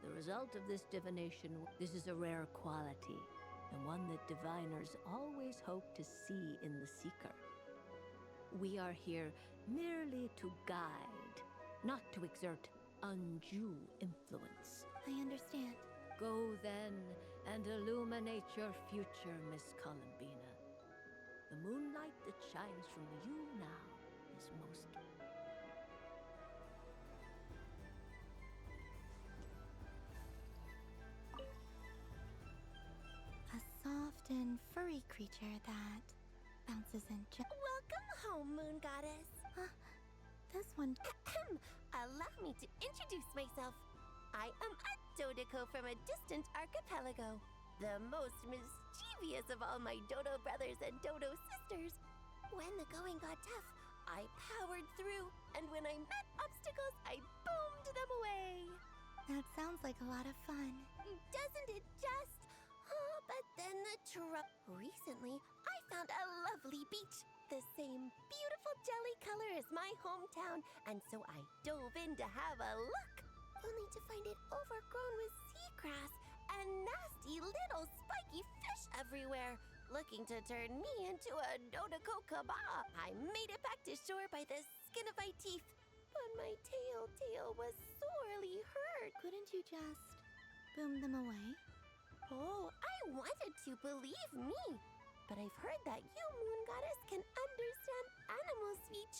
The result of this divination, this is a rare quality, and one that diviners always hope to see in the seeker. We are here merely to guide, not to exert undue influence. I understand. Go then and illuminate your future, Miss Columbina. The moonlight that shines from you now is most... A soft and furry creature that bounces in... Welcome home, Moon Goddess. This one... Allow me to introduce myself. I am a Dodiko from a distant archipelago, the most mischievous of all my Dodo brothers and Dodo sisters. When the going got tough, I powered through, and when I met obstacles, I boomed them away. That sounds like a lot of fun. Doesn't it just? Oh, but then the Recently, I found a lovely beach, the same beautiful jelly color as my hometown, and so I dove in to have a look, only to find it overgrown with seagrass and nasty little spiky fish everywhere, looking to turn me into a Dodiko kebab. I made it back to shore by the skin of my teeth, but my tail was sorely hurt. Couldn't you just boom them away? Oh, I wanted to, believe me. But I've heard that you, Moon Goddess, can understand animal speech.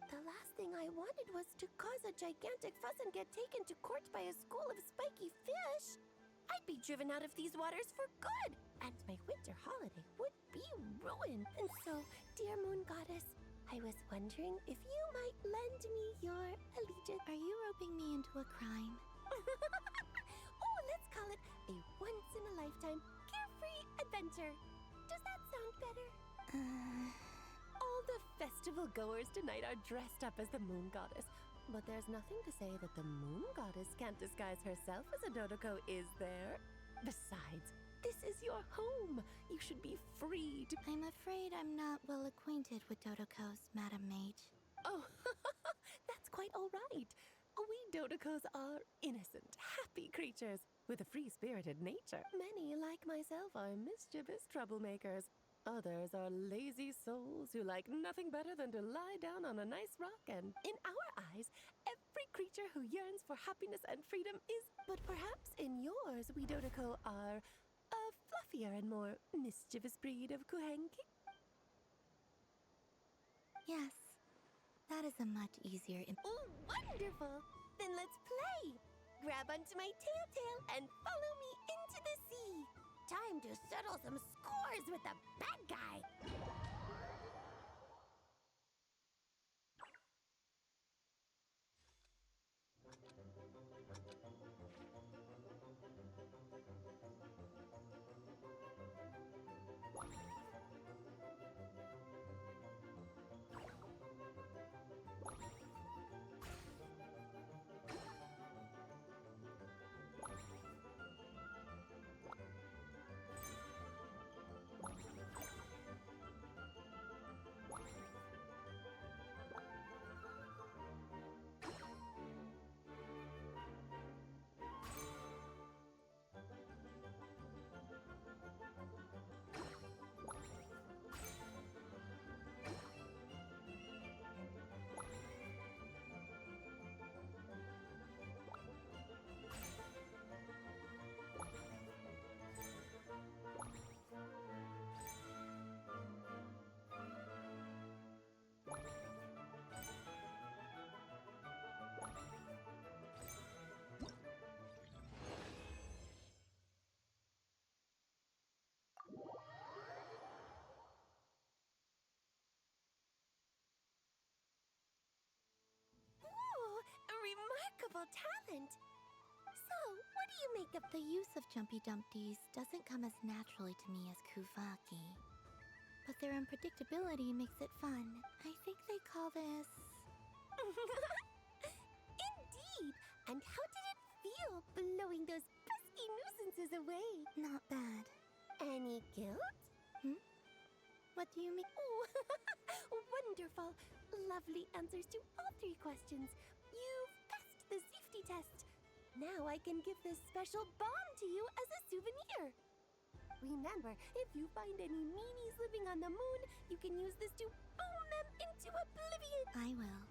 The last thing I wanted was to cause a gigantic fuss and get taken to court by a school of spiky fish. I'd be driven out of these waters for good, and my winter holiday would be ruined. And so, dear Moon Goddess, I was wondering if you might lend me your allegiance. Are you roping me into a crime? Oh, let's call it a once-in-a-lifetime carefree adventure. Does that sound better? All the festival goers tonight are dressed up as the Moon Goddess. But there's nothing to say that the Moon Goddess can't disguise herself as a Dodiko, is there? Besides, this is your home. You should be free to. I'm afraid I'm not well acquainted with Dodokos, Madam Mage. Oh, that's quite all right. We Dodokos are innocent, happy creatures with a free-spirited nature. Many, like myself, are mischievous troublemakers. Others are lazy souls who like nothing better than to lie down on a nice rock, and in our eyes, every creature who yearns for happiness and freedom is. But perhaps in yours, we Dodoko are a fluffier and more mischievous breed of Kuhenki? Yes, that is a much easier. Oh, wonderful! Then let's play! Grab onto my tail and follow me into the sea! Time to settle some scores with the bad guy! Remarkable talent! So, what do you make of The use of Jumpy Dumpties doesn't come as naturally to me as Kuvaki. But their unpredictability makes it fun. I think they call this... Indeed! And how did it feel blowing those pesky nuisances away? Not bad. Any guilt? What do you mean? Oh, wonderful! Lovely answers to all 3 questions. You've passed the safety test. Now I can give this special bomb to you as a souvenir. Remember, if you find any meanies living on the moon, you can use this to boom them into oblivion. I will.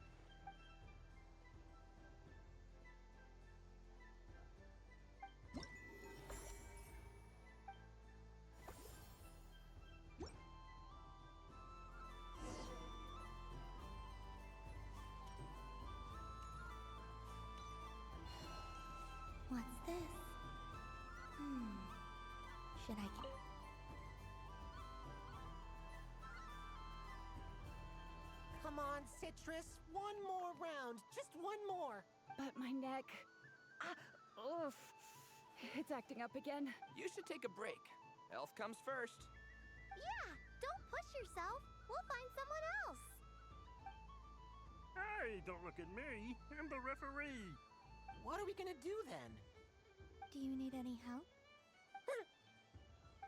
What's this? Should I... Come on, Citrus. One more round. Just one more. But my neck... oof. It's acting up again. You should take a break. Health comes first. Yeah, don't push yourself. We'll find someone else. Hey, don't look at me. I'm the referee. What are we gonna do then? Do you need any help?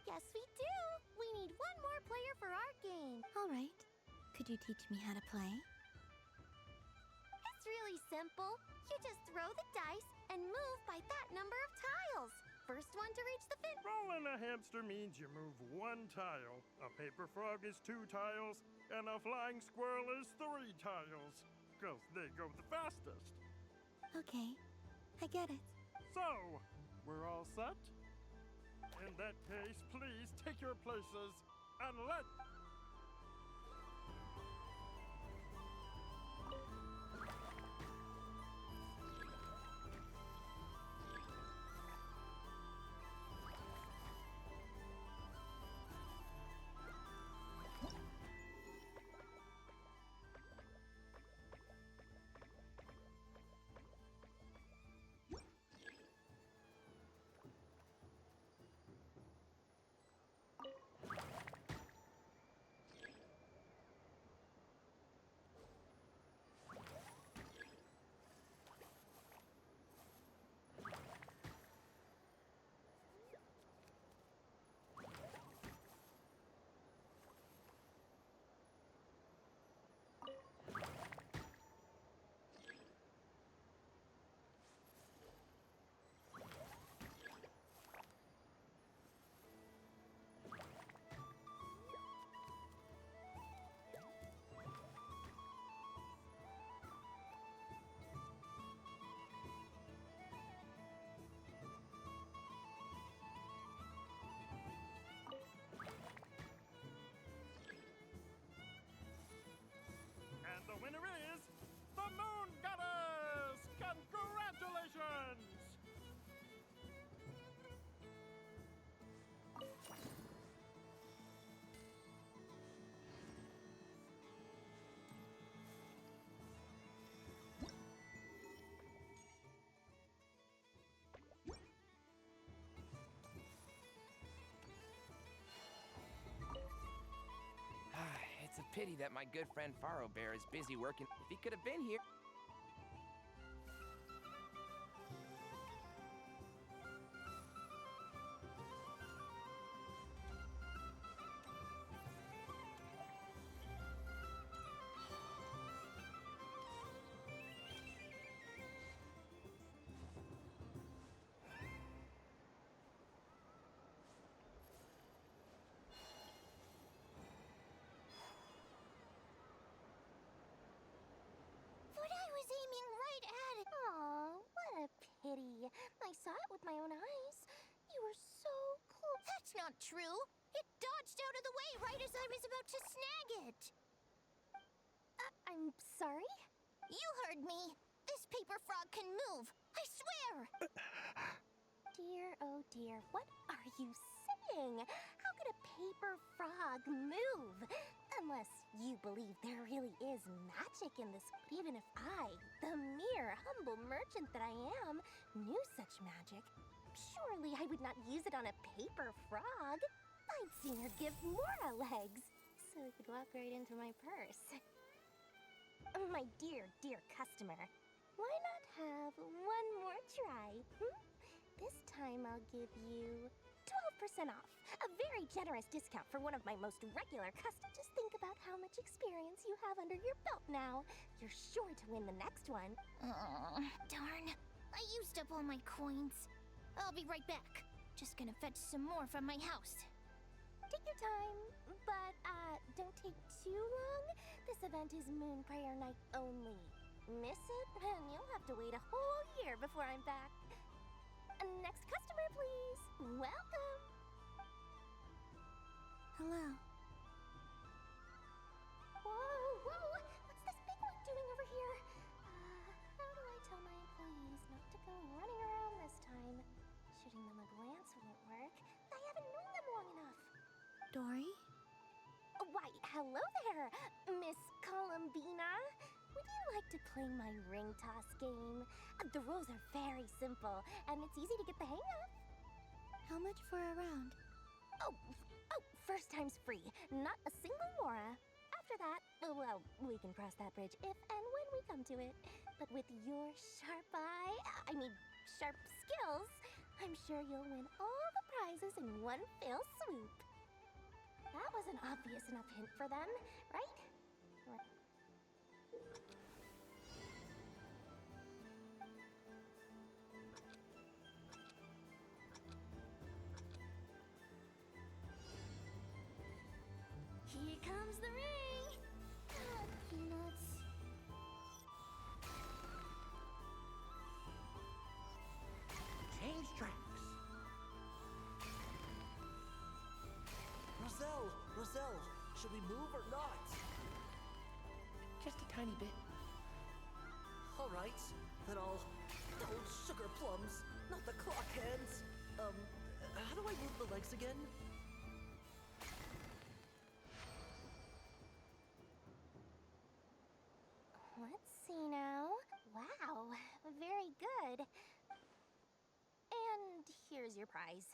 Yes, we do. We need one more player for our game. All right. Could you teach me how to play? It's really simple. You just throw the dice and move by that number of tiles. First one to reach the fin. Rolling a hamster means you move 1 tile. A paper frog is 2 tiles, and a flying squirrel is 3 tiles. 'Cause they go the fastest. Okay, I get it. So, we're all set? In that case, please take your places and let... Pity that my good friend Faro Bear is busy working. If he could have been here. But I was aiming right at it. Aw, what a pity. I saw it with my own eyes. You were so close. That's not true. It dodged out of the way right as I was about to snag it. I'm sorry? You heard me. This paper frog can move. I swear. Dear, oh dear, what are you saying? How could a paper frog move? Unless you believe there really is magic in this. Even if I, the mere humble merchant that I am, knew such magic, surely I would not use it on a paper frog. I'd sooner give Mora legs, so it could walk right into my purse. My dear, dear customer, why not have one more try? This time I'll give you 12% off. A very generous discount for one of my most regular customers. Just think about how much experience you have under your belt now. You're sure to win the next one. Darn. I used up all my coins. I'll be right back. Just gonna fetch some more from my house. Take your time, but don't take too long. This event is Moon Prayer Night only. Miss it, and you'll have to wait a whole year before I'm back. Next customer, please. Welcome. Hello. Whoa, whoa! What's this big one doing over here? How do I tell my employees not to go running around this time? Shooting them a glance won't work. I haven't known them long enough. Dory? Why, hello there, Miss Columbina. Would you like to play my ring toss game? The rules are very simple, and it's easy to get the hang of. How much for a round? Oh, first time's free. Not a single Mora. After that, well, we can cross that bridge if and when we come to it. But with your sharp sharp skills, I'm sure you'll win all the prizes in one fell swoop. That was an obvious enough hint for them, right? Here comes the ring! Oh, peanuts. Change tracks. Roselle, should we move or not? Just a tiny bit. All right, then I'll sugar plums, not the clock hands. How do I move the legs again? Let's see now. Wow, very good. And here's your prize.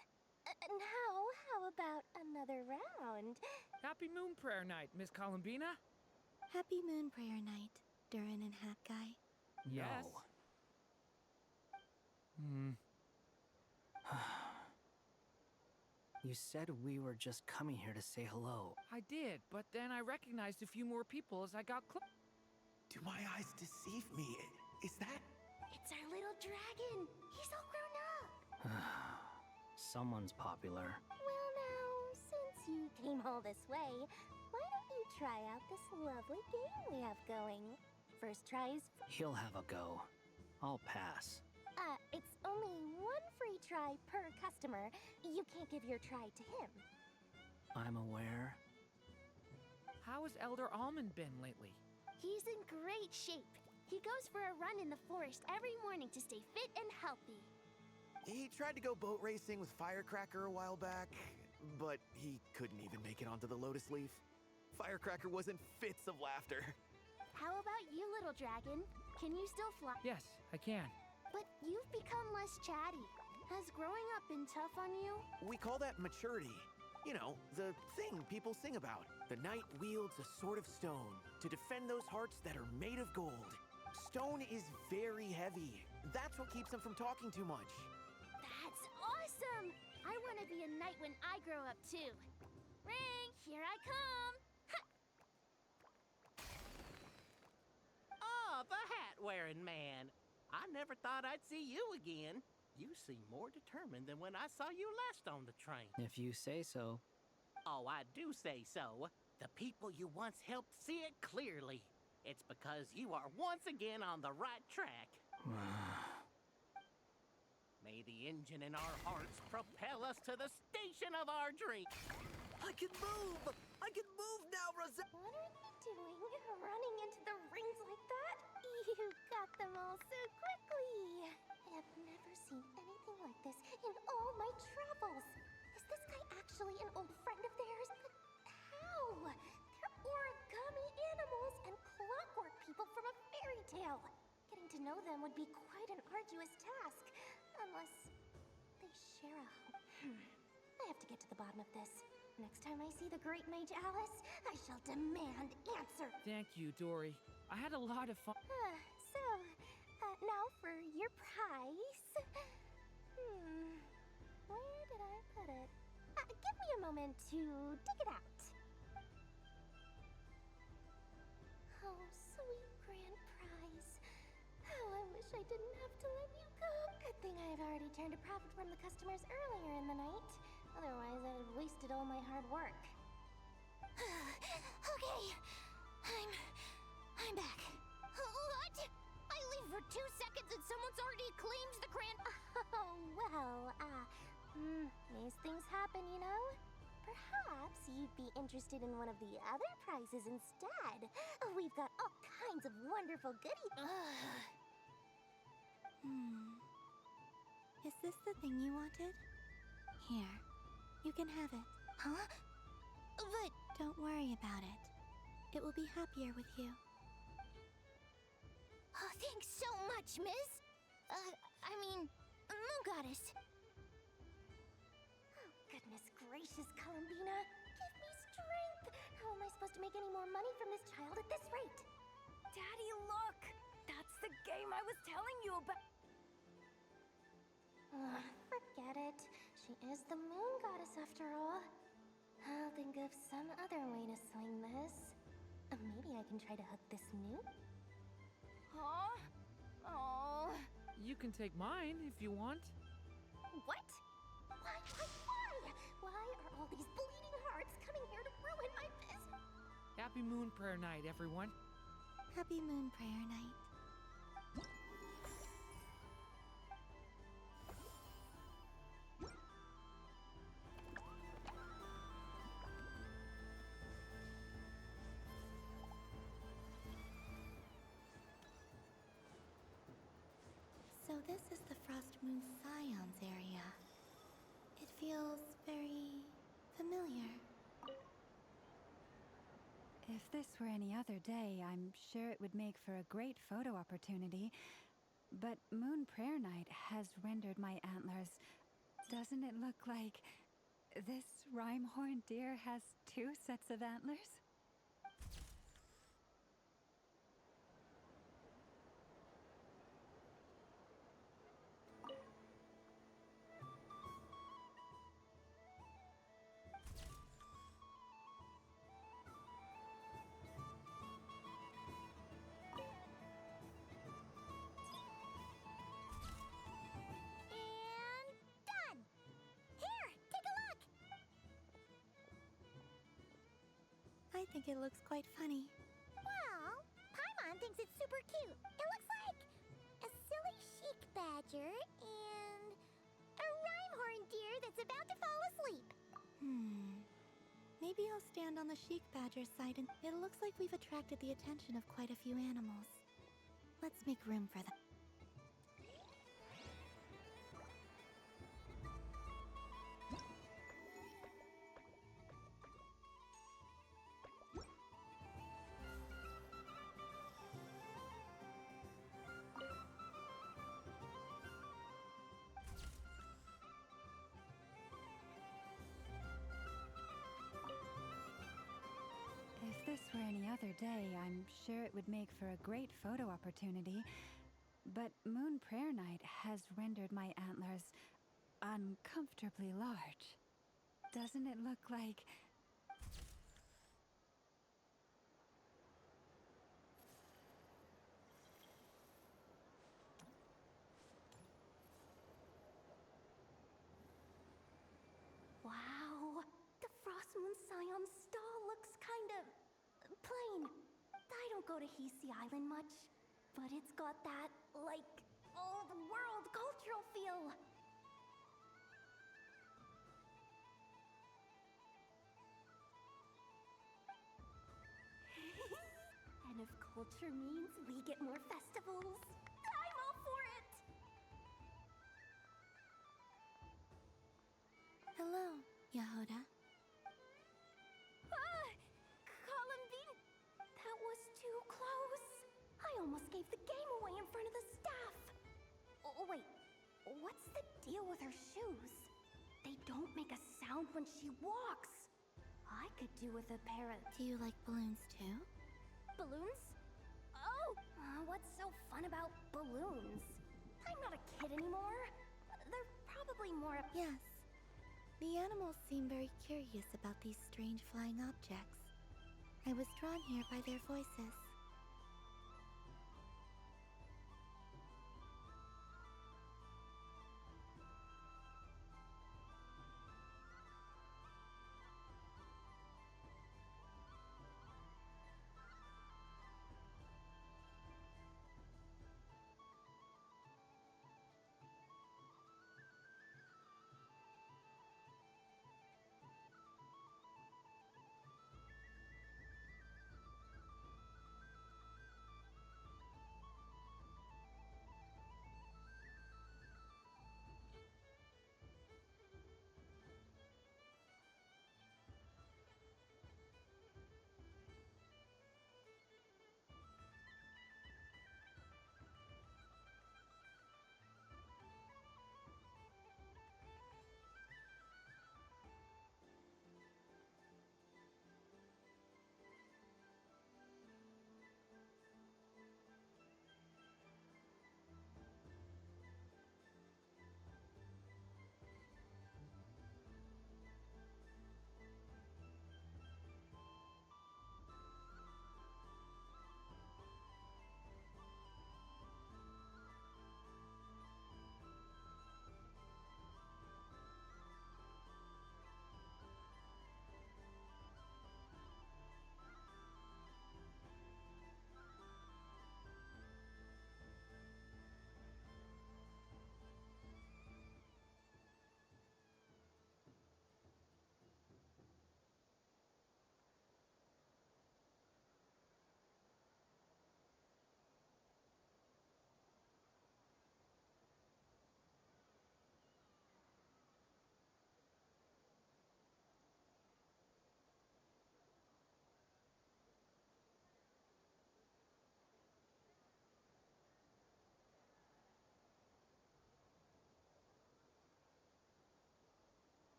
Now, how about another round? Happy Moon Prayer Night, Miss Columbina. Happy Moon Prayer Night, Durin and Hat Guy. Yes. You said we were just coming here to say hello. I did, but then I recognized a few more people as I got close. Do my eyes deceive me? Is that... It's our little dragon. He's all grown up. Someone's popular. Well now, since you came all this way, why don't you try out this lovely game we have going? First try is... He'll have a go. I'll pass. It's only one free try per customer. You can't give your try to him. I'm aware. How has Elder Almond been lately? He's in great shape. He goes for a run in the forest every morning to stay fit and healthy. He tried to go boat racing with Firecracker a while back, but he couldn't even make it onto the Lotus Leaf. Firecracker was in fits of laughter. How about you, little dragon? Can you still fly? Yes, I can. But you've become less chatty. Has growing up been tough on you? We call that maturity. You know, the thing people sing about. The knight wields a sword of stone to defend those hearts that are made of gold. Stone is very heavy. That's what keeps them from talking too much. That's awesome! I want to be a knight when I grow up, too. Ring, here I come! Oh, the hat-wearing man. I never thought I'd see you again. You seem more determined than when I saw you last on the train. If you say so. Oh, I do say so. The people you once helped see it clearly. It's because you are once again on the right track. May the engine in our hearts propel us to the station of our dream. I can move! I can move now, Rosette! What are you doing? Running into the rings like that? You got them all so quickly. I have never seen anything like this in all my travels. Is this guy actually an old friend of theirs? How? They're origami animals and clockwork people from a fairy tale. Getting to know them would be quite an arduous task, unless they share a home. I have to get to the bottom of this. Next time I see the great mage Alice, I shall demand answer. Thank you, Dory. I had a lot of fun. Now for your prize. Where did I put it? Give me a moment to dig it out. Oh, sweet grand prize. How I wish I didn't have to let you go. Good thing I have already turned a profit from the customers earlier in the night. Otherwise, I'd have wasted all my hard work. Okay, I'm back. What? I leave for 2 seconds and someone's already claimed the grand... Oh, well, these things happen, you know? Perhaps you'd be interested in one of the other prizes instead. We've got all kinds of wonderful goodies. Is this the thing you wanted? Here, you can have it. Huh? But... Don't worry about it. It will be happier with you. Oh, thanks so much, miss. Moon Goddess. Oh, goodness gracious, Columbina. Give me strength. How am I supposed to make any more money from this child at this rate? Daddy, look! That's the game I was telling you about. Forget it. She is the Moon Goddess after all. I'll think of some other way to swing this. Maybe I can try to hook this new. Huh? Oh. You can take mine if you want. What? Why? Why are all these bleeding hearts coming here to ruin my business? Happy Moon Prayer Night, everyone. Happy Moon Prayer Night. So this is the Frost Moon Scions area. It feels very familiar. If this were any other day, I'm sure it would make for a great photo opportunity. But Moon Prayer Night has rendered my antlers. Doesn't it look like this rhyme-horned deer has 2 sets of antlers? I think it looks quite funny. Well, Paimon thinks it's super cute. It looks like a silly chic badger and a rhyme-horned deer that's about to fall asleep. Maybe I'll stand on the Sheik Badger's side and it looks like we've attracted the attention of quite a few animals. Let's make room for them. this were any other day, I'm sure it would make for a great photo opportunity. But Moon Prayer Night has rendered my antlers uncomfortably large. Doesn't it look like... Wow, the Frost Moon Scion stall looks kind of plain. I don't go to Hisi Island much, but it's got that, like, old world cultural feel. And if culture means we get more festivals, I'm all for it! Hello, Yahoda. Ah! Columbine! That was too close! I almost gave the game away in front of the staff! Oh, wait. What's the deal with her shoes? They don't make a sound when she walks. I could do with a pair of... Do you like balloons too? Balloons? Oh! What's so fun about balloons? I'm not a kid anymore. They're probably more... Yes. The animals seem very curious about these strange flying objects. I was drawn here by their voices.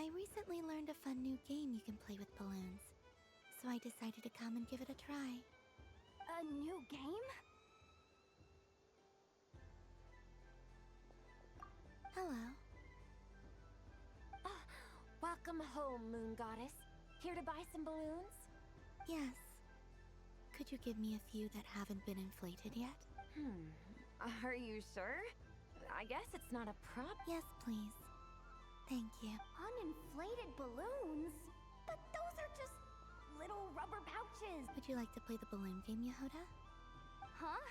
I recently learned a fun new game you can play with balloons, so I decided to come and give it a try. A new game? Hello. Welcome home, Moon Goddess. Here to buy some balloons? Yes. Could you give me a few that haven't been inflated yet? Are you sure? I guess it's not a prop. Yes, please. Thank you. Uninflated balloons? But those are just little rubber pouches. Would you like to play the balloon game, Yehoda? Huh?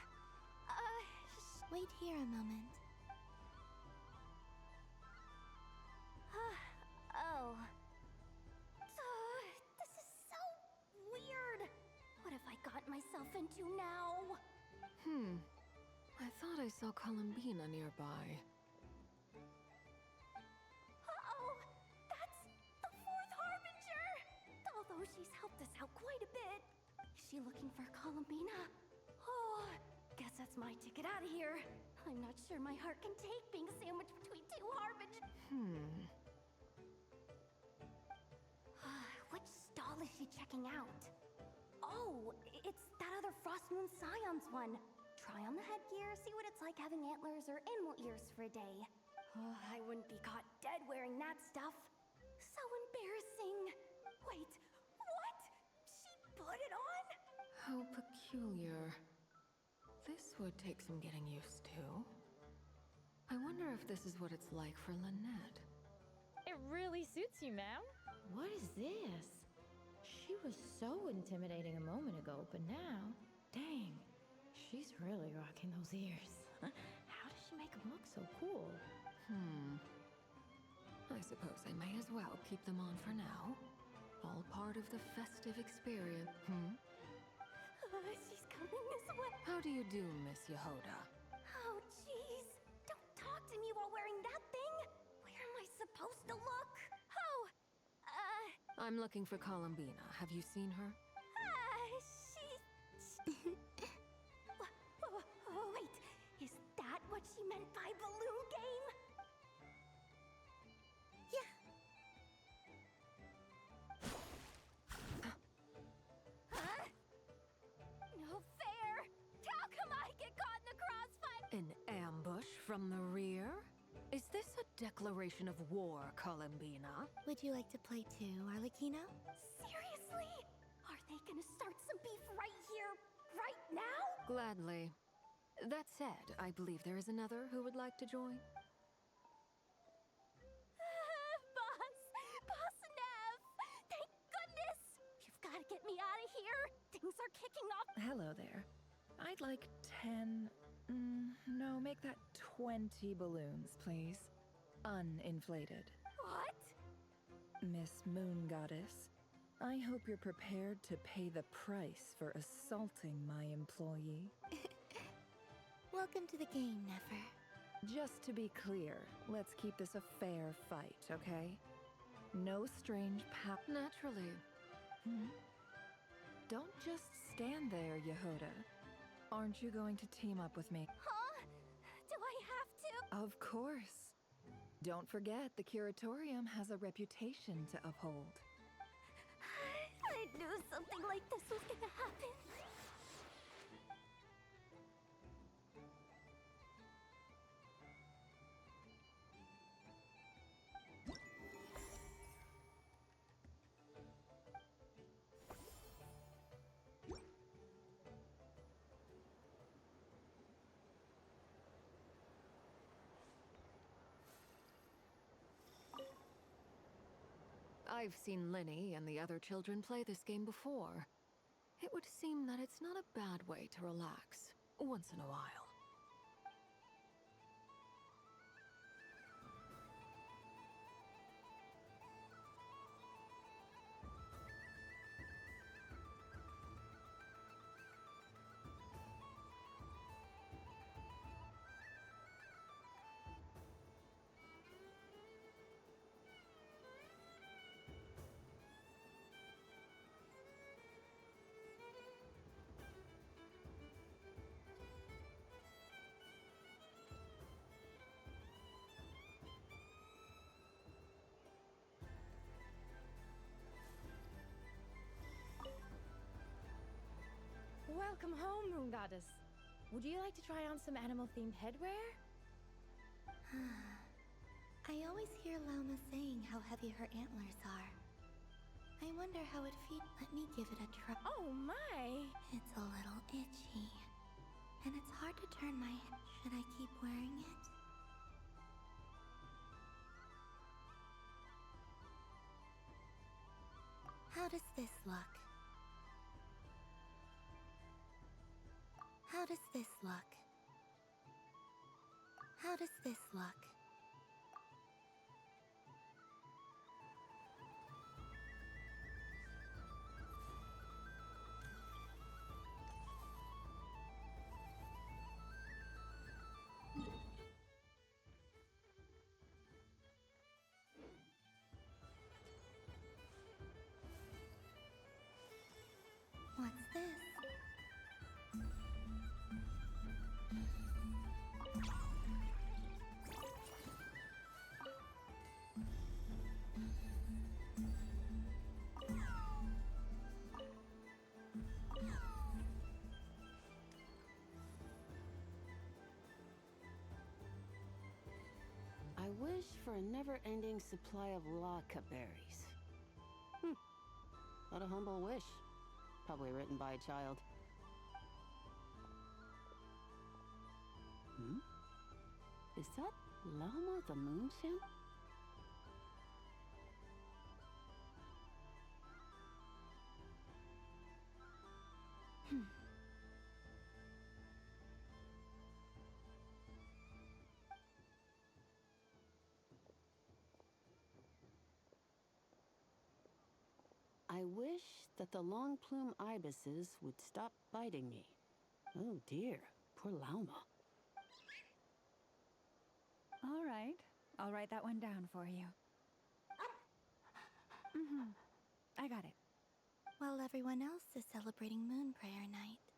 Wait here a moment. Oh. This is so weird. What have I got myself into now? I thought I saw Columbina nearby. Uh-oh! That's the fourth Harbinger! Although she's helped us out quite a bit. Is she looking for Columbina? Oh, guess that's my ticket out of here. I'm not sure my heart can take being sandwiched between two Harbingers. Which stall is she checking out? Oh, it's that other Frost Moon Scions one. Try on the headgear, see what it's like having antlers or animal ears for a day. I wouldn't be caught dead wearing that stuff. So embarrassing. Wait, what? She put it on? How peculiar. This would take some getting used to. I wonder if this is what it's like for Lynette. It really suits you, ma'am. What is this? She was so intimidating a moment ago, but now, dang, she's really rocking those ears. How does she make them look so cool? I suppose I may as well keep them on for now. All part of the festive experience. She's coming this way. How do you do, Miss Yehoda? Oh, jeez. Don't talk to me while wearing that thing. Where am I supposed to look? Oh, I'm looking for Columbina. Have you seen her? Wait, is that what she meant by balloon game? Yeah. Huh? No fair! How come I get caught in the crossfire? An ambush from the rear? Is this a declaration of war, Columbina? Would you like to play too, Arlecchino? Seriously? Are they gonna start some beef right here, right now? Gladly. That said, I believe there is another who would like to join. Boss Nev! Thank goodness! You've gotta get me out of here! Things are kicking off. Hello there. I'd like 10... no, make that 20 balloons, please. Uninflated. What? Miss Moon Goddess, I hope you're prepared to pay the price for assaulting my employee. Welcome to the game, Nefer. Just to be clear, let's keep this a fair fight, okay? No strange Naturally. Don't just stand there, Yehoda. Aren't you going to team up with me? Huh? Do I have to? Of course. Don't forget, the Curatorium has a reputation to uphold. I knew something like this was gonna happen. I've seen Linny and the other children play this game before. It would seem that it's not a bad way to relax, once in a while. Welcome home, Moon Goddess. Would you like to try on some animal-themed headwear? I always hear Lauma saying how heavy her antlers are. I wonder how it feels. Let me give it a try. Oh my! It's a little itchy. And it's hard to turn my head. Should I keep wearing it? How does this look? How does this look? How does this look? What's this? I wish for a never-ending supply of laka berries. What a humble wish. Probably written by a child. Is that Lauma the Moon Champ? I wish that the long plume ibises would stop biting me. Oh dear, poor Lauma. All right. I'll write that one down for you. I got it. While everyone else is celebrating Moon Prayer Night,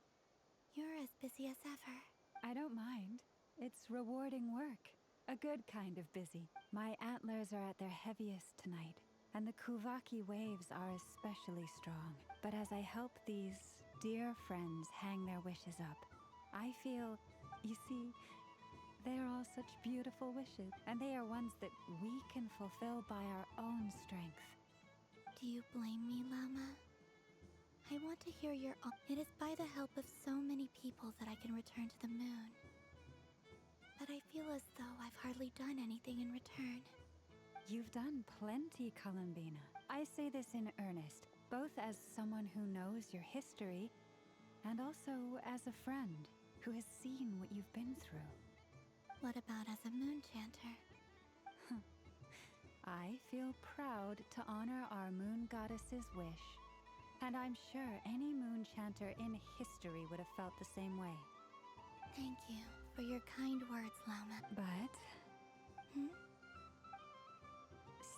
you're as busy as ever. I don't mind. It's rewarding work. A good kind of busy. My antlers are at their heaviest tonight, and the Kuvaki waves are especially strong. But as I help these dear friends hang their wishes up, I feel, you see, they're all such beautiful wishes, and they are ones that we can fulfill by our own strength. Do you blame me, Lauma? I want to hear your It is by the help of so many people that I can return to the moon. But I feel as though I've hardly done anything in return. You've done plenty, Columbina. I say this in earnest, both as someone who knows your history, and also as a friend who has seen what you've been through. What about as a moon chanter? I feel proud to honor our moon goddess's wish, and I'm sure any moon chanter in history would have felt the same way. Thank you for your kind words, Lauma. But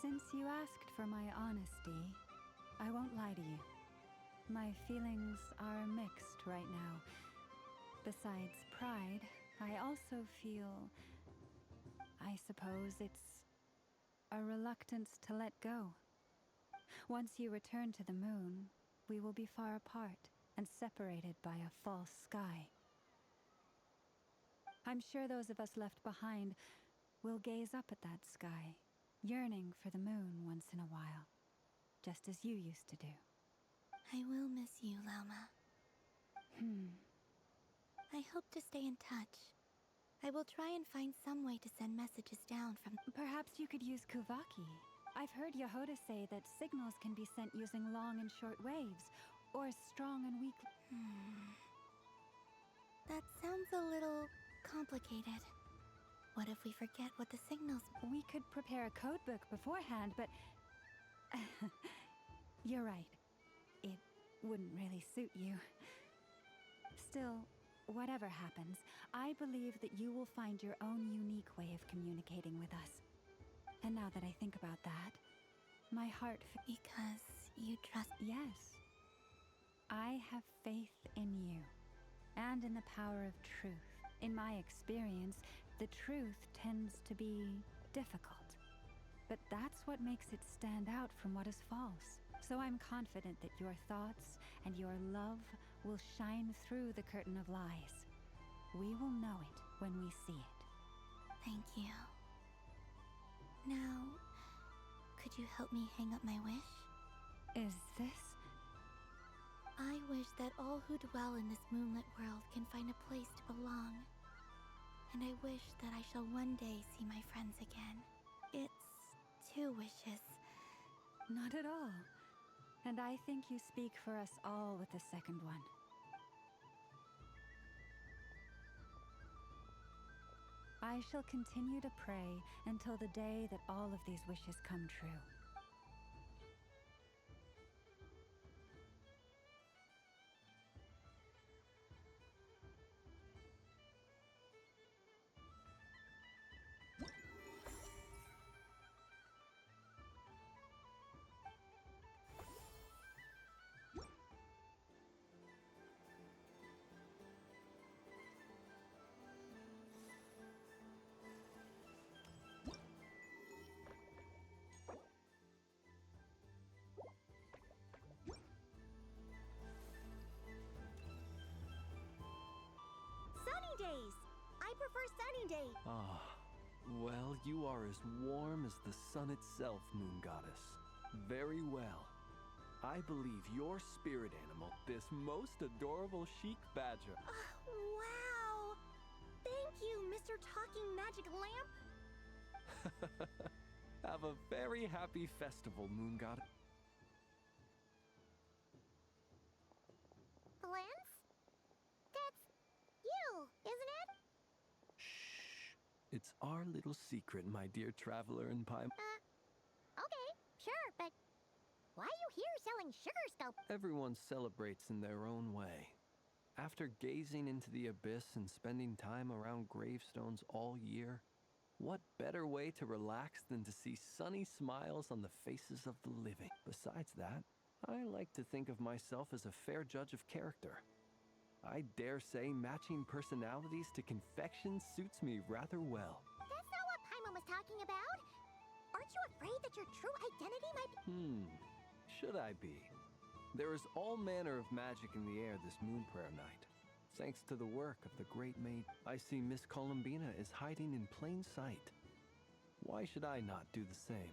since you asked for my honesty, I won't lie to you. My feelings are mixed right now. Besides pride, I also feel, I suppose it's a reluctance to let go. Once you return to the moon, we will be far apart and separated by a false sky. I'm sure those of us left behind will gaze up at that sky, yearning for the moon once in a while, just as you used to do. I will miss you, Lauma. I hope to stay in touch. I will try and find some way to send messages down from... Perhaps you could use Kuvaki. I've heard Yehoda say that signals can be sent using long and short waves, or strong and weak... That sounds a little complicated. What if we forget what the signals... We could prepare a codebook beforehand, but... You're right. It wouldn't really suit you. Still, whatever happens, I believe that you will find your own unique way of communicating with us. And now that I think about that, my heart... Because you trust... Yes. I have faith in you, and in the power of truth. In my experience, the truth tends to be difficult. But that's what makes it stand out from what is false. So I'm confident that your thoughts and your love will shine through the curtain of lies. We will know it when we see it. Thank you. Now, could you help me hang up my wish? Is this? I wish that all who dwell in this moonlit world can find a place to belong. And I wish that I shall one day see my friends again. It's 2 wishes. Not at all. And I think you speak for us all with the second one. I shall continue to pray until the day that all of these wishes come true. Sunny days! I prefer sunny days. Ah, well, you are as warm as the sun itself, Moon Goddess. Very well. I believe your spirit animal, this most adorable chic badger. Wow! Thank you, Mr. Talking Magic Lamp. Have a very happy festival, Moon Goddess. Lance? That's you, isn't it? It's our little secret, my dear traveler in Pie. Okay, sure, but why are you here selling sugar scope? Everyone celebrates in their own way. After gazing into the abyss and spending time around gravestones all year, what better way to relax than to see sunny smiles on the faces of the living? Besides that, I like to think of myself as a fair judge of character. I dare say matching personalities to confection suits me rather well. That's not what Paimon was talking about. Aren't you afraid that your true identity might be... Should I be? There is all manner of magic in the air this moon prayer night. Thanks to the work of the great maid, I see Miss Columbina is hiding in plain sight. Why should I not do the same?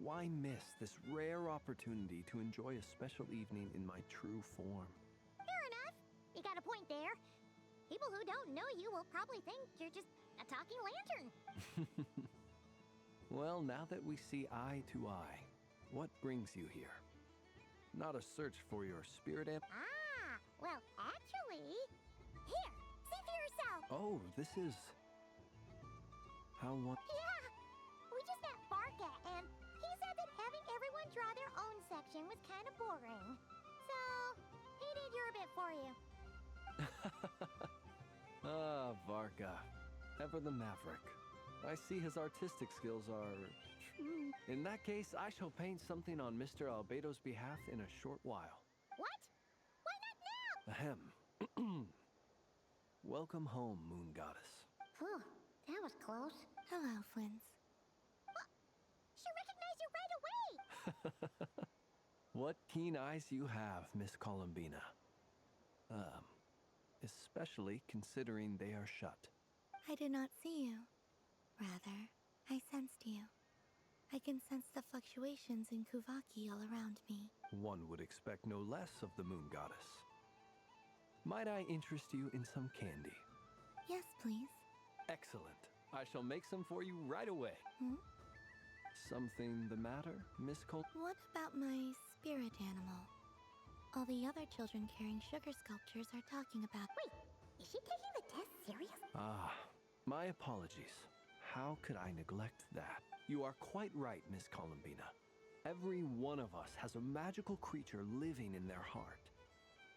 Why miss this rare opportunity to enjoy a special evening in my true form? Fair enough. You got a point there. People who don't know you will probably think you're just a talking lantern. Well, now that we see eye to eye, what brings you here? Not a search for your spirit animal. Well, actually... Here, see for yourself. Oh, this is... How one... Yeah, we just met Barca, and he said that having everyone draw their own section was kind of boring. So, he did your bit for you. Ah, Varka. Ever the maverick. I see his artistic skills are... true. In that case, I shall paint something on Mr. Albedo's behalf in a short while. What? Why not now? Ahem. Welcome home, Moon Goddess. Phew, that was close. Hello, Flins. She recognized you right away! What keen eyes you have, Miss Columbina. Especially considering they are shut. I did not see you. Rather, I sensed you. I can sense the fluctuations in Kuvaki all around me. One would expect no less of the Moon Goddess. Might I interest you in some candy? Yes, please. Excellent. I shall make some for you right away. Something the matter, Miss Col... What about my spirit animal? All the other children carrying sugar sculptures are talking about... Wait, is she taking the test serious? Ah, my apologies. How could I neglect that? You are quite right, Miss Columbina. Every one of us has a magical creature living in their heart.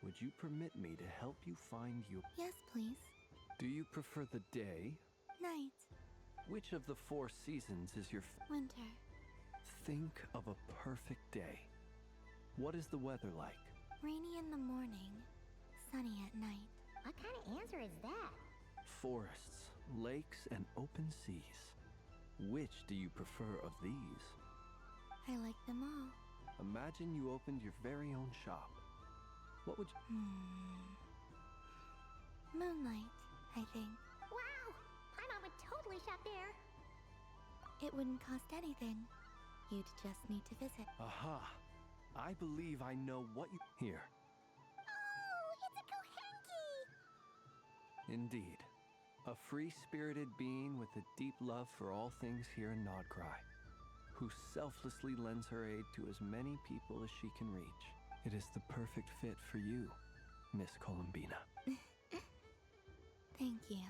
Would you permit me to help you find you? Yes, please. Do you prefer the day? Night. Which of the 4 seasons is your... Winter. Think of a perfect day. What is the weather like? Rainy in the morning, sunny at night. What kind of answer is that? Forests, lakes, and open seas. Which do you prefer of these? I like them all. Imagine you opened your very own shop. What would you... Moonlight, I think. Wow! Paimon would totally shop there. It wouldn't cost anything. You'd just need to visit. Aha! I believe I know what you... Here. Oh, it's a Kohenki! Indeed. A free-spirited being with a deep love for all things here in Nodkrai, who selflessly lends her aid to as many people as she can reach. It is the perfect fit for you, Miss Columbina. Thank you.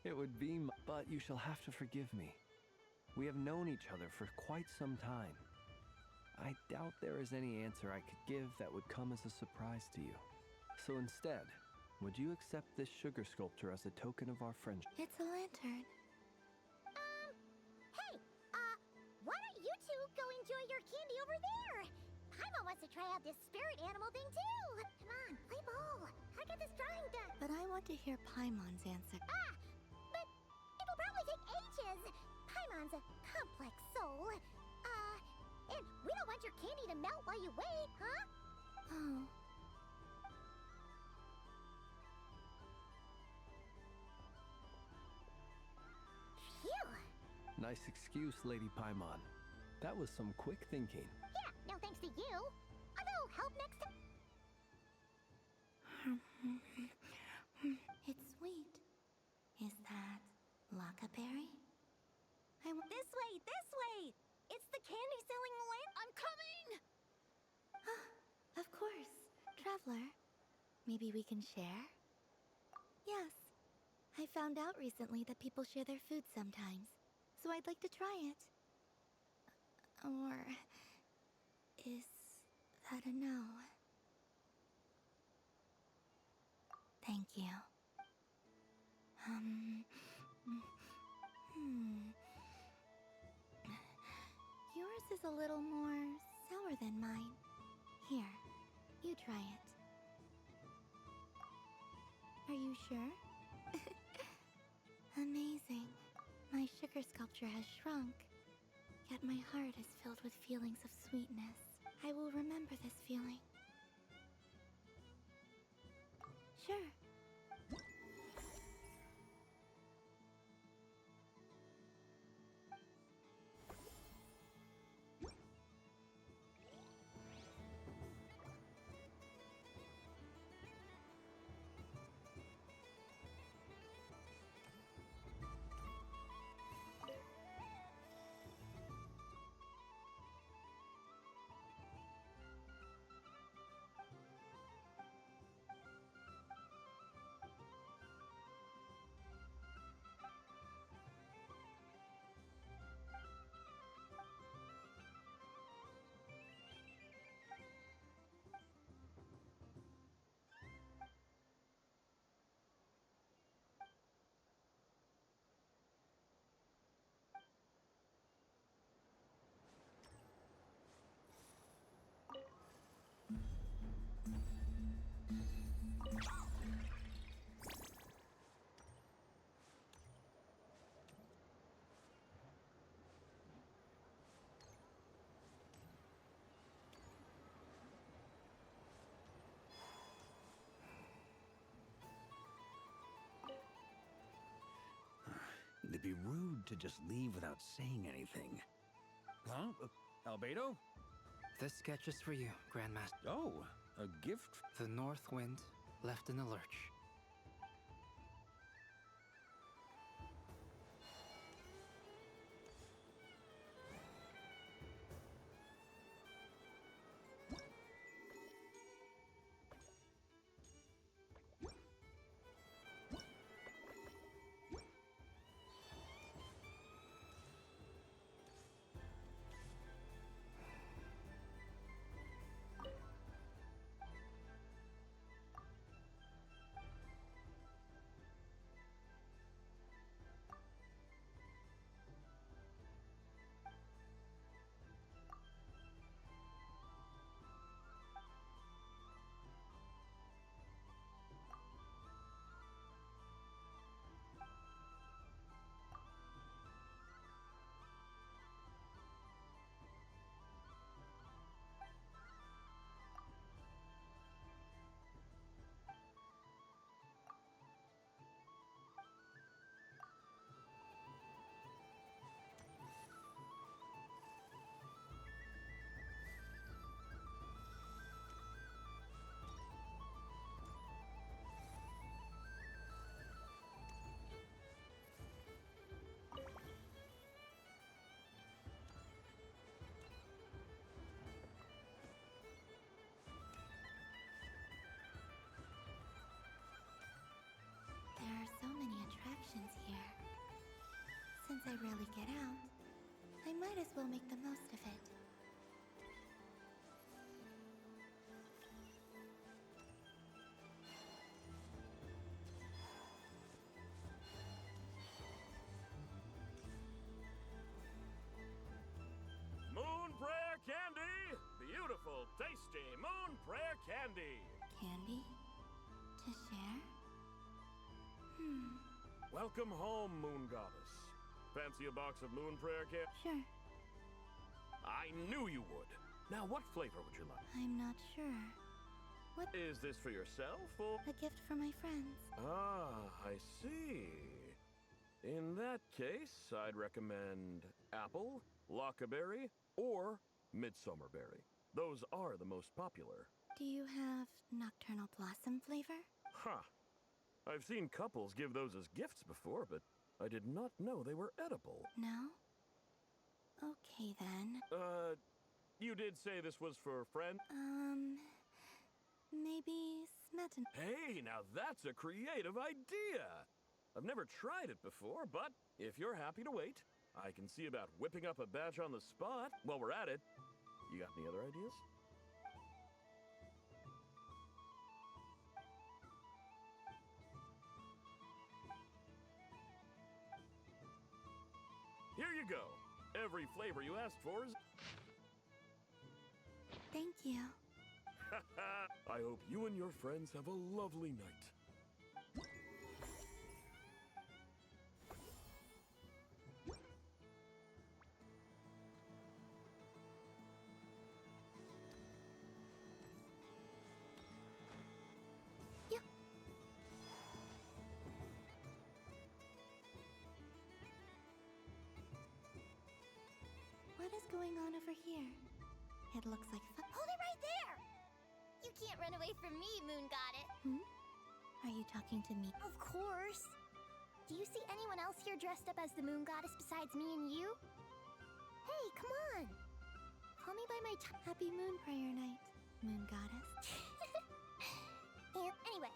It would be but you shall have to forgive me. We have known each other for quite some time. I doubt there is any answer I could give that would come as a surprise to you. So instead, would you accept this sugar sculpture as a token of our friendship? It's a lantern. Hey, why don't you two go enjoy your candy over there? Paimon wants to try out this spirit animal thing too. Come on, play ball. I got this drawing done. But I want to hear Paimon's answer. But it'll probably take ages. Paimon's a complex soul. And we don't want your candy to melt while you wait, huh? Oh. Phew. Nice excuse, Lady Paimon. That was some quick thinking. Yeah, no thanks to you. A little help next time. It's sweet. Is that Lakaberry? This way, this way! It's the candy-selling lamp. I'm coming! Of course. Traveler, maybe we can share? Yes. I found out recently that people share their food sometimes, so I'd like to try it. Or... is that a no? Thank you. Yours is a little more sour than mine. Here, you try it. Are you sure? Amazing. My sugar sculpture has shrunk, yet my heart is filled with feelings of sweetness. I will remember this feeling. Sure. It'd be rude to just leave without saying anything. Huh? Albedo? This sketch is for you, Grandmaster. Oh, a gift? The North Wind left in the lurch. I rarely get out, I might as well make the most of it. Moon prayer candy! Beautiful, tasty moon prayer candy! Candy? To share? Welcome home, Moon Goddess. Fancy a box of moon prayer candy? Sure. I knew you would. Now, what flavor would you like? I'm not sure. What? Is this for yourself or? A gift for my friends. Ah, I see. In that case, I'd recommend apple, lockaberry, or midsummerberry. Those are the most popular. Do you have nocturnal blossom flavor? Huh. I've seen couples give those as gifts before, but I did not know they were edible. No? Okay then. You did say this was for friend? Maybe smetan. Hey, now that's a creative idea! I've never tried it before, but if you're happy to wait, I can see about whipping up a batch on the spot. While we're at it, you got any other ideas? Here you go. Every flavor you asked for is... Thank you. I hope you and your friends have a lovely night. What is going on over here? It looks like fun. Hold it right there! You can't run away from me, Moon Goddess. Are you talking to me? Of course. Do you see anyone else here dressed up as the Moon Goddess besides me and you? Hey, come on. Call me by my Happy Moon Prayer Night, Moon Goddess. And anyway,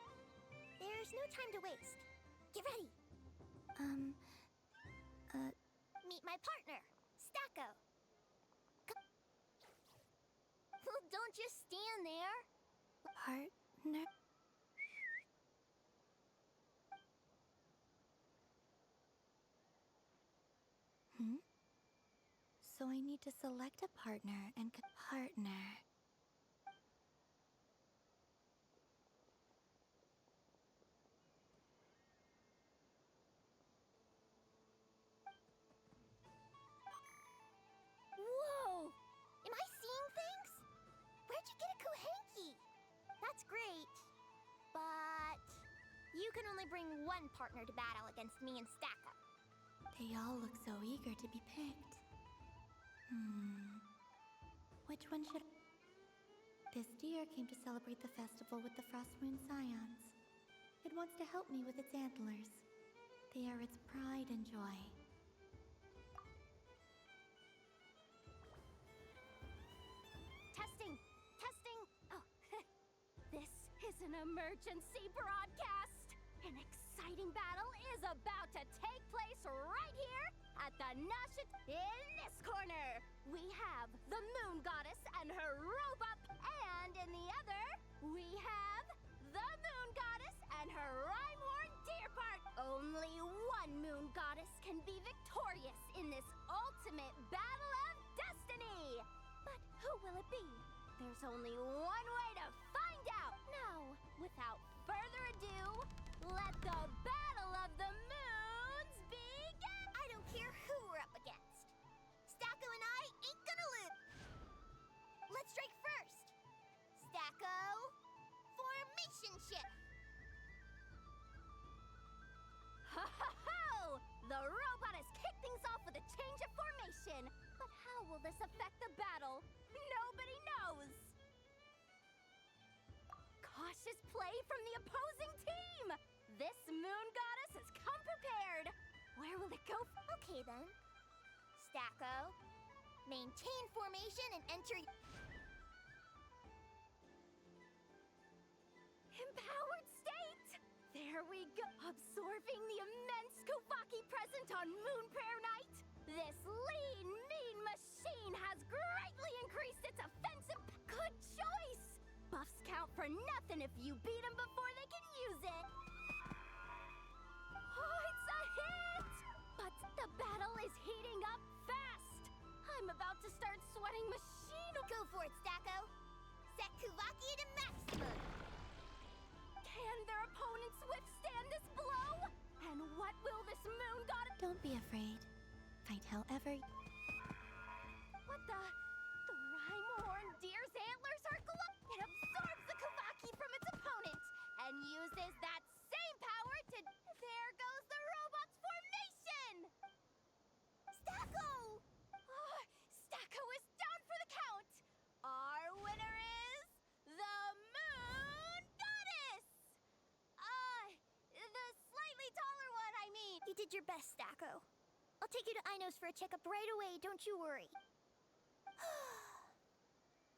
there's no time to waste. Get ready. Meet my partner, Stacko. Well, don't just stand there. Partner? So I need to select a partner and partner. Whoa! Am I seeing things? Where'd you get a kuhenki? That's great, but you can only bring one partner to battle against me and Stacko. They all look so eager to be picked. Which one should... This deer came to celebrate the festival with the Frostmoon Scions. It wants to help me with its antlers. They are its pride and joy. Testing! Testing! Oh, this is an emergency broadcast! An exciting battle is about to take place right here at the Nashit. In this corner, we have the Moon Goddess and her robot, and in the other, we have the Moon Goddess and her rhyme-horn deer part. Only one Moon Goddess can be victorious in this ultimate battle of destiny. But who will it be? There's only one way to find out. Now, without further ado, let the Battle of the Moons begin! I don't care who we're up against. Stacko and I ain't gonna lose. Let's strike first. Stacko, formation shift. Ho ho ho! The robot has kicked things off with a change of formation. But how will this affect the battle? Nobody knows. Cautious play from the opposing team. This Moon Goddess has come prepared. Where will it go? Okay then. Stacko, maintain formation and enter. Empowered state! There we go. Absorbing the immense Kuvaki present on Moon Prayer Night. This lean, mean machine has greatly increased its offensive. Good choice! Buffs count for nothing if you beat them before they can use it. Oh, it's a hit! But the battle is heating up fast. I'm about to start sweating machine. Go for it, Stacko. Set Kuvaki to maximum. Can their opponents withstand this blow? And what will this moon god... Don't be afraid. Fight however. What the? The Rhyme deer's antlers are It absorbs the Kuvaki from its opponent and uses that same power to... There goes the robot's formation! Stacko! Oh, Stacko is down for the count. Our winner is the Moon Goddess! The slightly taller one, I mean. You did your best, Stacko. I'll take you to Ino's for a checkup right away, don't you worry.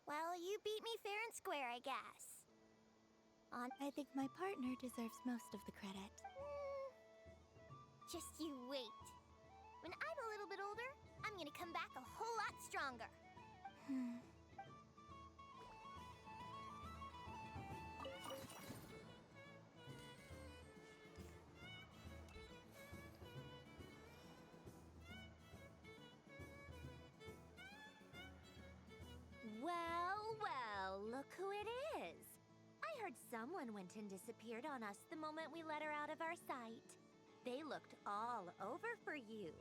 Well, you beat me fair and square, I guess. I think my partner deserves most of the credit. Just you wait. When I'm a little bit older, I'm gonna come back a whole lot stronger. Well, look who it is. I heard someone went and disappeared on us the moment we let her out of our sight. They looked all over for you.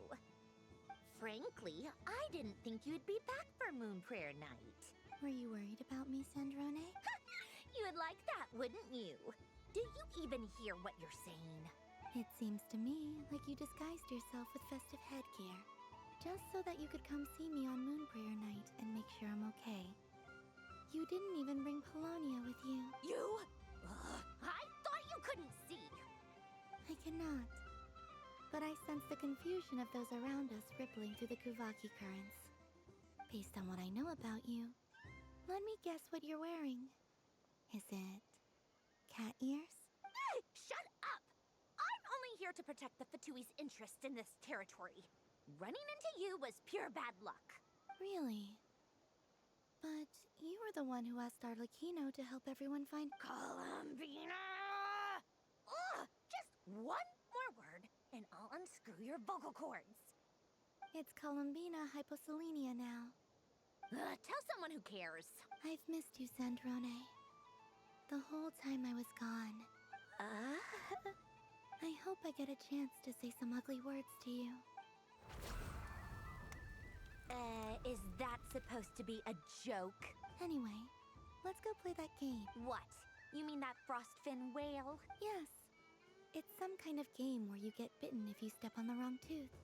Frankly, I didn't think you'd be back for Moon Prayer Night. Were you worried about me, Sandrone? You would like that, wouldn't you? Do you even hear what you're saying? It seems to me like you disguised yourself with festive headgear, just so that you could come see me on Moon Prayer Night and make sure I'm okay. You didn't even bring Polonia with you. You? I thought you couldn't see. I cannot. But I sense the confusion of those around us rippling through the Kuvaki currents. Based on what I know about you, let me guess what you're wearing. Is it cat ears? Shut up! I'm only here to protect the Fatui's interest in this territory. Running into you was pure bad luck. Really? But you were the one who asked Arlecchino to help everyone find Columbina! Ugh! Just one more word, and I'll unscrew your vocal cords. It's Columbina hyposelenia now. Tell someone who cares. I've missed you, Sandrone. The whole time I was gone. I hope I get a chance to say some ugly words to you. Is that supposed to be a joke? Anyway, let's go play that game. What? You mean that frostfin whale? Yes. It's some kind of game where you get bitten if you step on the wrong tooth.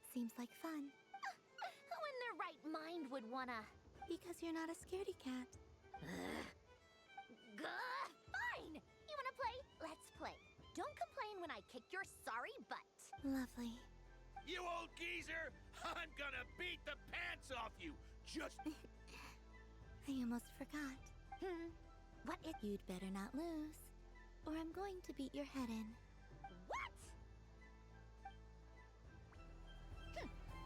Seems like fun. Who in their right mind would wanna... Because you're not a scaredy cat. Fine! You wanna play? Let's play. Don't complain when I kick your sorry butt. Lovely. You old geezer! I'm gonna beat the pants off you! Just... I almost forgot. What if... You'd better not lose, or I'm going to beat your head in. What?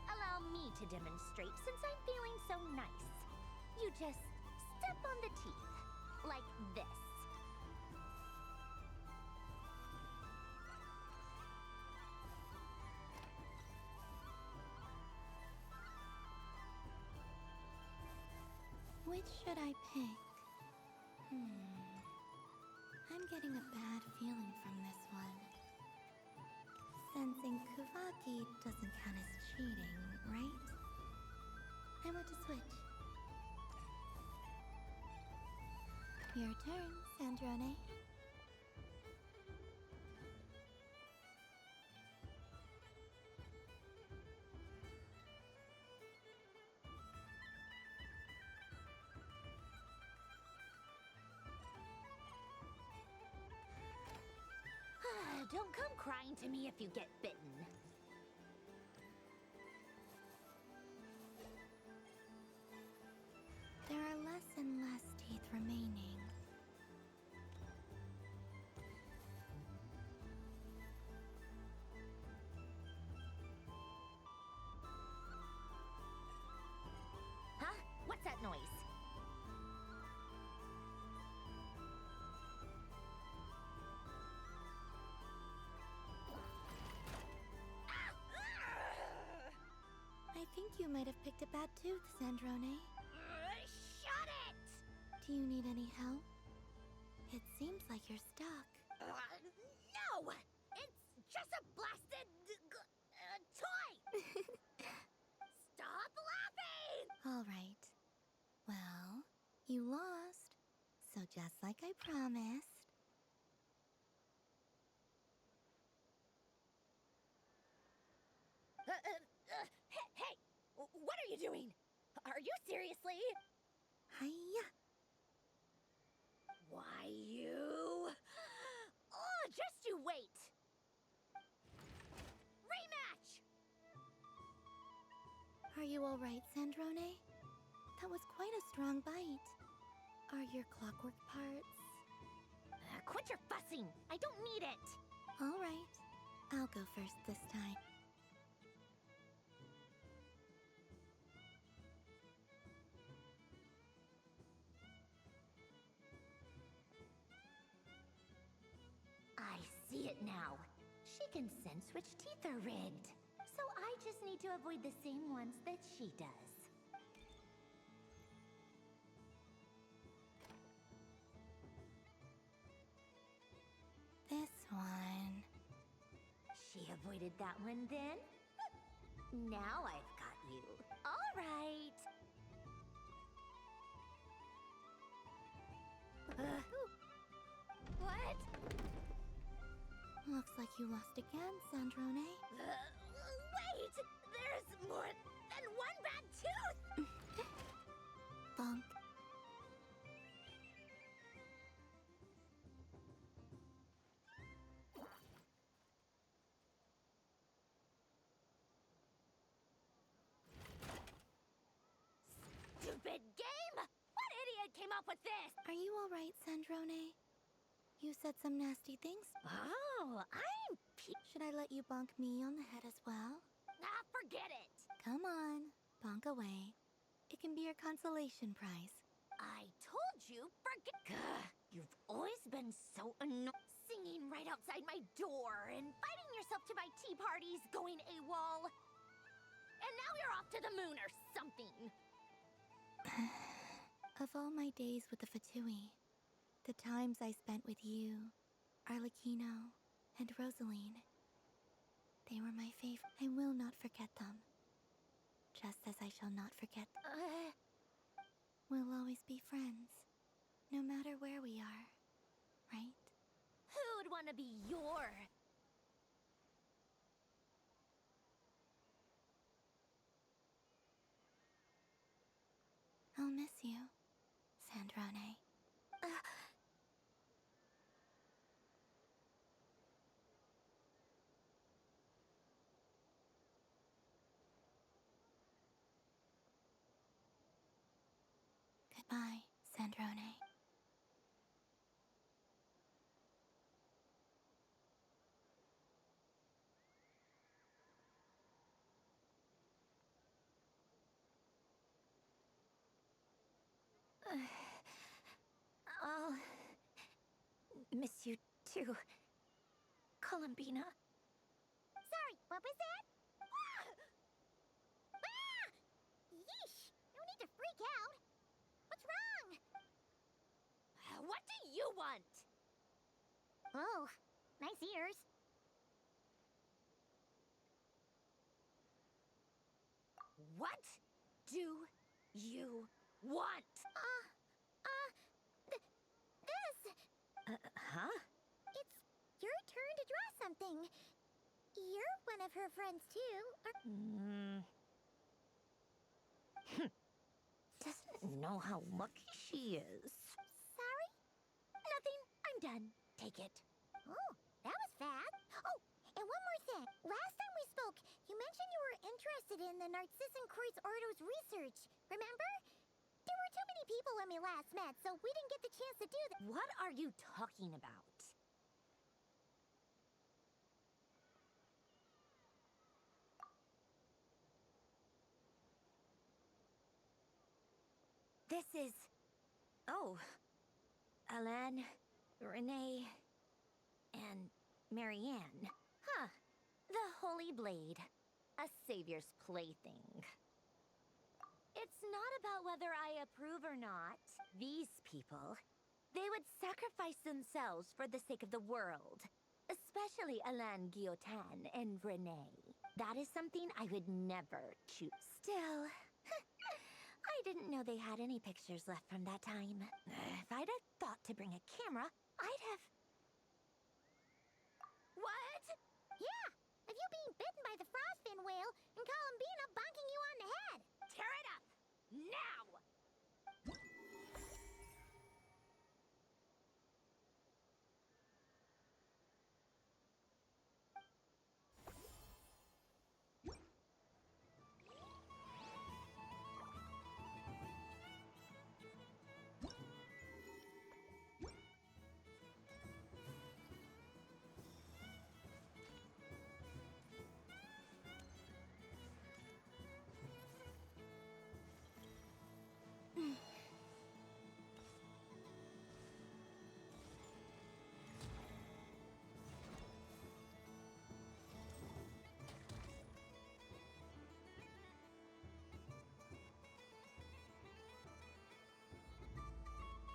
Allow me to demonstrate since I'm feeling so nice. You just step on the teeth, like this. Which should I pick? I'm getting a bad feeling from this one. Sensing Kuvaki doesn't count as cheating, right? I want to switch. Your turn, Sandrone. Don't come crying to me if you get bitten. There are less and less teeth remaining. you might have picked a bad tooth, Sandrone. Shut it! Do you need any help? It seems like you're stuck. No! It's just a blasted toy! Stop laughing! All right. Well, you lost. So just like I promised. Hey! What are you doing? Are you seriously? Hiya. Why, you... Oh, just you wait! Rematch! Are you all right, Sandrone? That was quite a strong bite. Are your clockwork parts? Quit your fussing! I don't need it! All right. I'll go first this time. I see it now. She can sense which teeth are rigged. So I just need to avoid the same ones that she does. This one. She avoided that one then? Now I've got you. All right. What? Looks like you lost again, Sandrone. Wait! There's more than one bad tooth! Bonk. Stupid game! What idiot came up with this? Are you all right, Sandrone? You said some nasty things. Oh, Should I let you bonk me on the head as well? Ah, forget it! Come on, bonk away. It can be your consolation prize. I told you, forget. Gah, you've always been so annoying. Singing right outside my door and inviting yourself to my tea parties, going AWOL. And now you're off to the moon or something. Of all my days with the Fatui, the times I spent with you, Arlecchino, and Rosaline, they were my favorite. I will not forget them. Just as I shall not forget. We'll always be friends, no matter where we are, right? Who would want to be your... I'll miss you, Sandrone. Goodbye, Sandrone. I'll miss you too, Columbina. Sorry, what was that? Yeesh! No need to freak out. What's wrong? What do you want? Oh, nice ears. What do you want? This. Huh? It's your turn to draw something. You're one of her friends too. Doesn't know how lucky she is. Sorry? Nothing. I'm done. Take it. Oh, that was fast. Oh, and one more thing. Last time we spoke, you mentioned you were interested in the Narcissan Kreuz Ordo's research. Remember? There were too many people when we last met, so we didn't get the chance to do that. What are you talking about? This is... Oh. Alain, Renee, and Marianne. Huh. The Holy Blade. A savior's plaything. not about whether I approve or not. These people, they would sacrifice themselves for the sake of the world. Especially Alain Guillotin and Renee. That is something I would never choose. Still, I didn't know they had any pictures left from that time. If I'd have thought to bring a camera, I'd have... What? Yeah, of you being bitten by the frostfin whale and Columbina bonking you on the head. Tear it up! Now!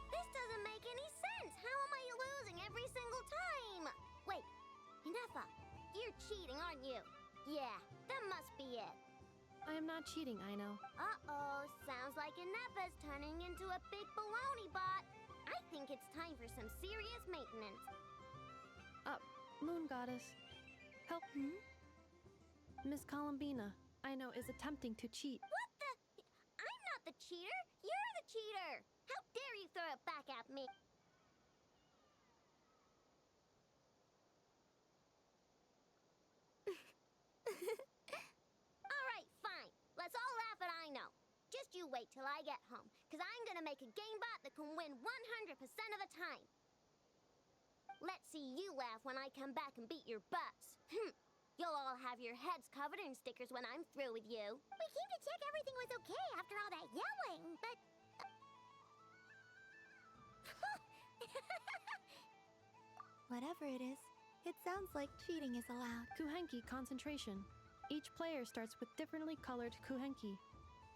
This doesn't make any sense. How am I losing every single time? Wait, Ineffa, you're cheating, aren't you? Yeah, that must be it. I am not cheating, Aino. Uh-oh, sounds like Ineffa's turning into a big baloney bot. I think it's time for some serious maintenance. Moon Goddess. Help. Miss Columbina, Aino is attempting to cheat. What the? I'm not the cheater. You're the cheater. How dare you throw it back at me? All right, fine. Let's all laugh at Aino. Just you wait till I get home, because I'm gonna make a game bot that can win 100% of the time. Let's see you laugh when I come back and beat your butts. You'll all have your heads covered in stickers when I'm through with you. We came to check everything was okay after all that yelling, but... Whatever it is, it sounds like cheating is allowed. Kuhenki concentration. Each player starts with differently colored kuhenki.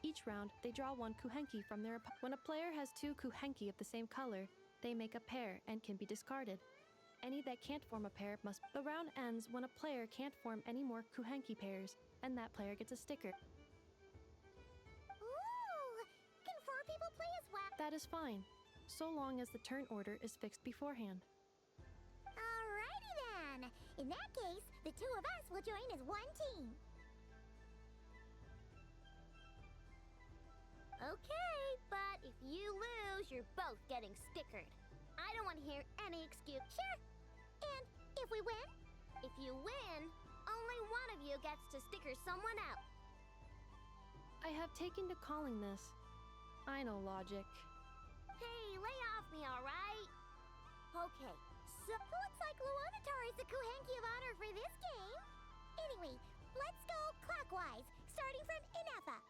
Each round, they draw one kuhenki from their opponent. When a player has two kuhenki of the same color, they make a pair and can be discarded. Any that can't form a pair must... The round ends when a player can't form any more kuhenki pairs, and that player gets a sticker. Ooh! Can 4 people play as well? That is fine, so long as the turn order is fixed beforehand. Alrighty then. In that case, the 2 of us will join as one team. Okay, but if you lose, you're both getting stickered. I don't want to hear any excuse. Sure. And if we win? If you win, only one of you gets to sticker someone else. I have taken to calling this. I know logic. Hey, lay off me, alright? Okay, so looks like Luonatar is the Kuhenki of honor for this game. Anyway, let's go clockwise, starting from Ineffa.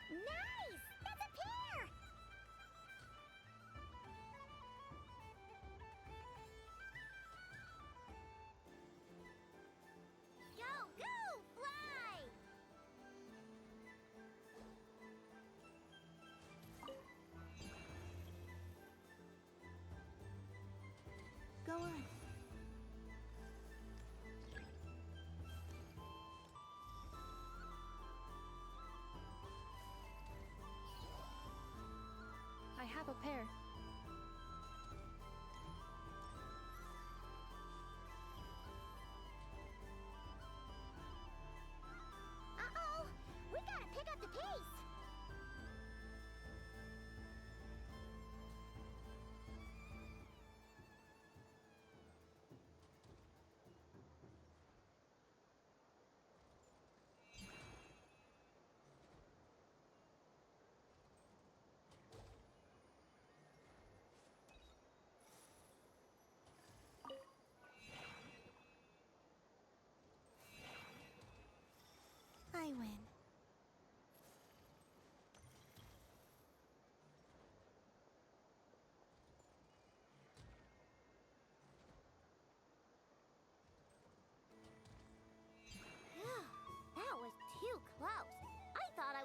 Nice! That's a pair! Go, go, fly! Go on. I have a pair. Uh-oh! We gotta pick up the pace!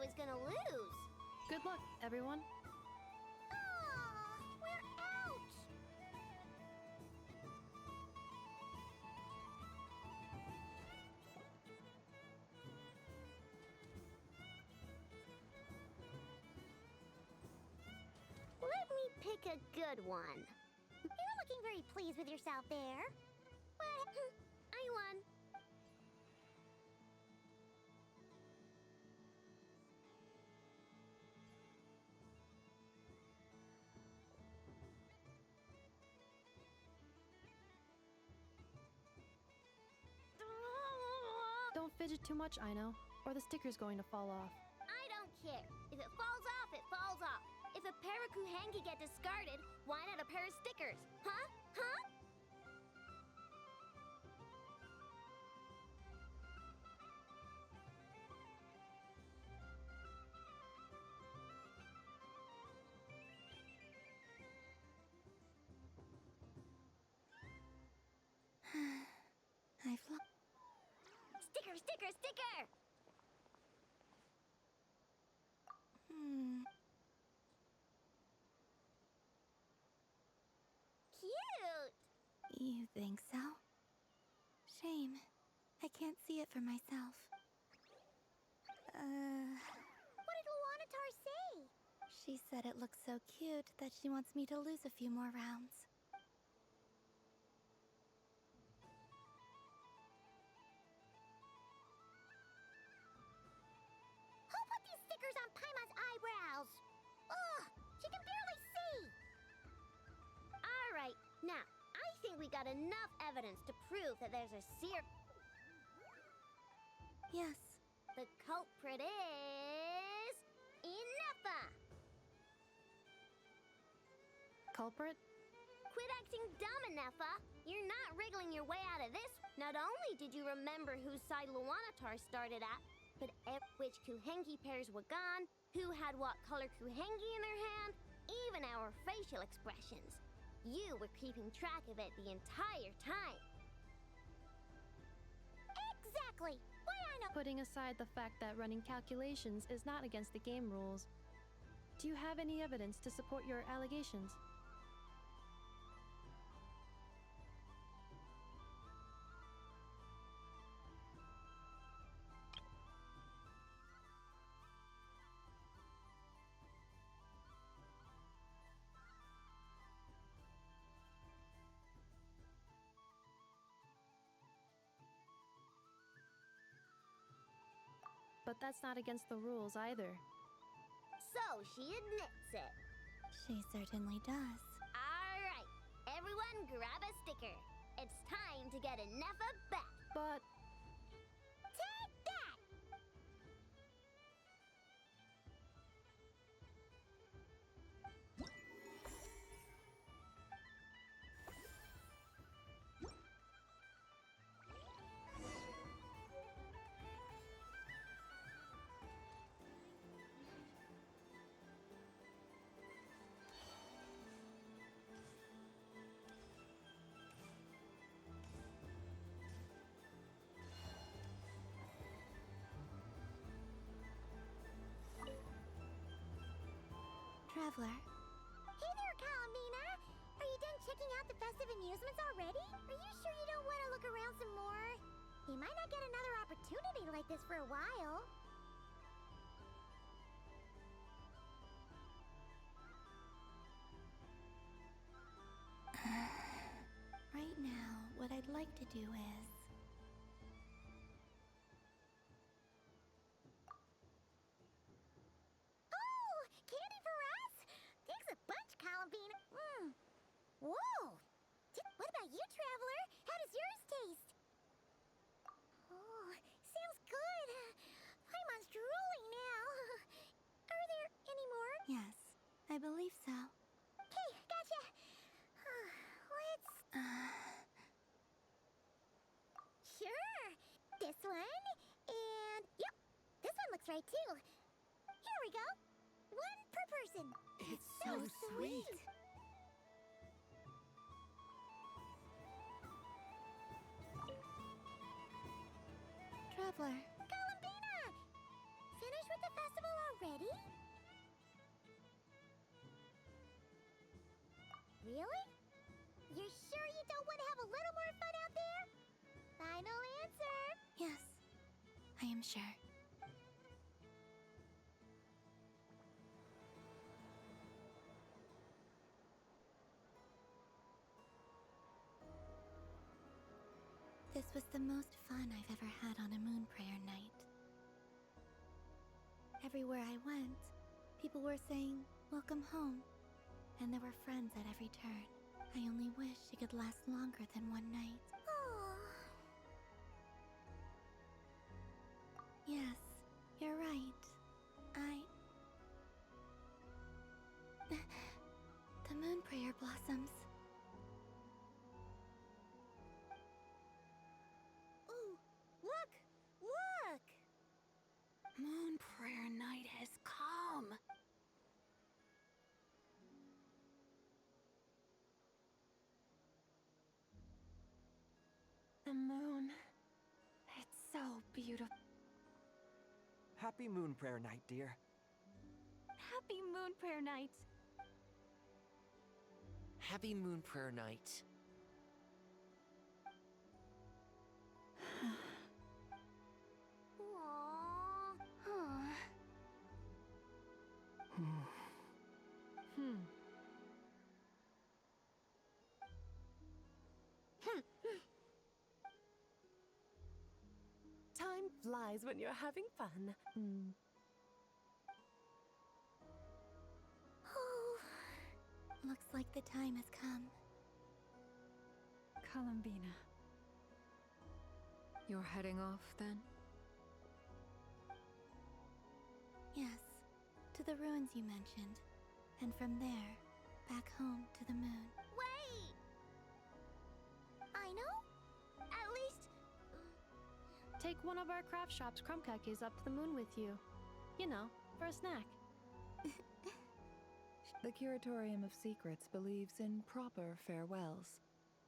I was gonna lose. Good luck, everyone. Aw, we're out! Let me pick a good one. You're looking very pleased with yourself there. But, I won. Don't fidget too much, Ino, or the sticker's going to fall off. I don't care. If it falls off, it falls off. If a pair of kuhenki get discarded, why not a pair of stickers? Huh? Huh? Sticker, sticker, sticker! Cute! You think so? Shame. I can't see it for myself. What did Luanatar say? She said it looks so cute that she wants me to lose a few more rounds. Who put these stickers on Paimon's eyebrows? Ugh, she can barely see! Alright, now, I think we got enough evidence to prove that there's a Yes. The culprit is... Inefa! Culprit? Quit acting dumb, Inefa! You're not wriggling your way out of this. Not only did you remember whose side Luanatar started at, but which kuhenki pairs were gone, who had what color kuhenki in their hand, even our facial expressions. You were keeping track of it the entire time. Exactly! Why I know— Putting aside the fact that running calculations is not against the game rules, do you have any evidence to support your allegations? But that's not against the rules either. So, she admits it. She certainly does. Alright, everyone grab a sticker. It's time to get Inefa back. But... Take that! Traveler. Hey there, Columbina! Are you done checking out the festive amusements already? Are you sure you don't want to look around some more? You might not get another opportunity like this for a while. Right now, what I'd like to do is... Oh! Candy for us? Thanks a bunch, Columbina. Whoa! What about you, Traveler? How does yours taste? Oh, sounds good. Paimon's drooling now. Are there any more? Yes, I believe so. Okay, gotcha. Let's... Sure. This one, and... Yep, this one looks right, too. Here we go. One per person. It's so sweet. Traveler. Columbina! Finished with the festival Already? Really? You're sure you don't want to have a little more fun out there? Final answer. Yes, I am sure. This was the most fun I've ever had on a moon prayer night. Everywhere I went, people were saying, "Welcome home." And there were friends at every turn. I only wish it could last longer than one night. Yes, you're right. The moon prayer blossoms. Ooh, look! Look! Moon prayer night has come. The moon. It's so beautiful. Happy Moon Prayer Night, dear. Happy Moon Prayer Night. Happy Moon Prayer Night. Time flies when you're having fun. Looks like the time has come. Columbina. You're heading off then? Yes, to the ruins you mentioned. And from there, back home to the moon. Wait! I know? At least... Take one of our craft shop's crumb cookies up to the moon with you. You know, for a snack. The Curatorium of Secrets believes in proper farewells.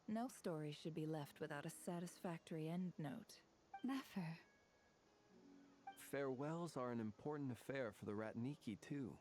No story should be left without a satisfactory endnote. Never. Farewells are an important affair for the Ratniki, too.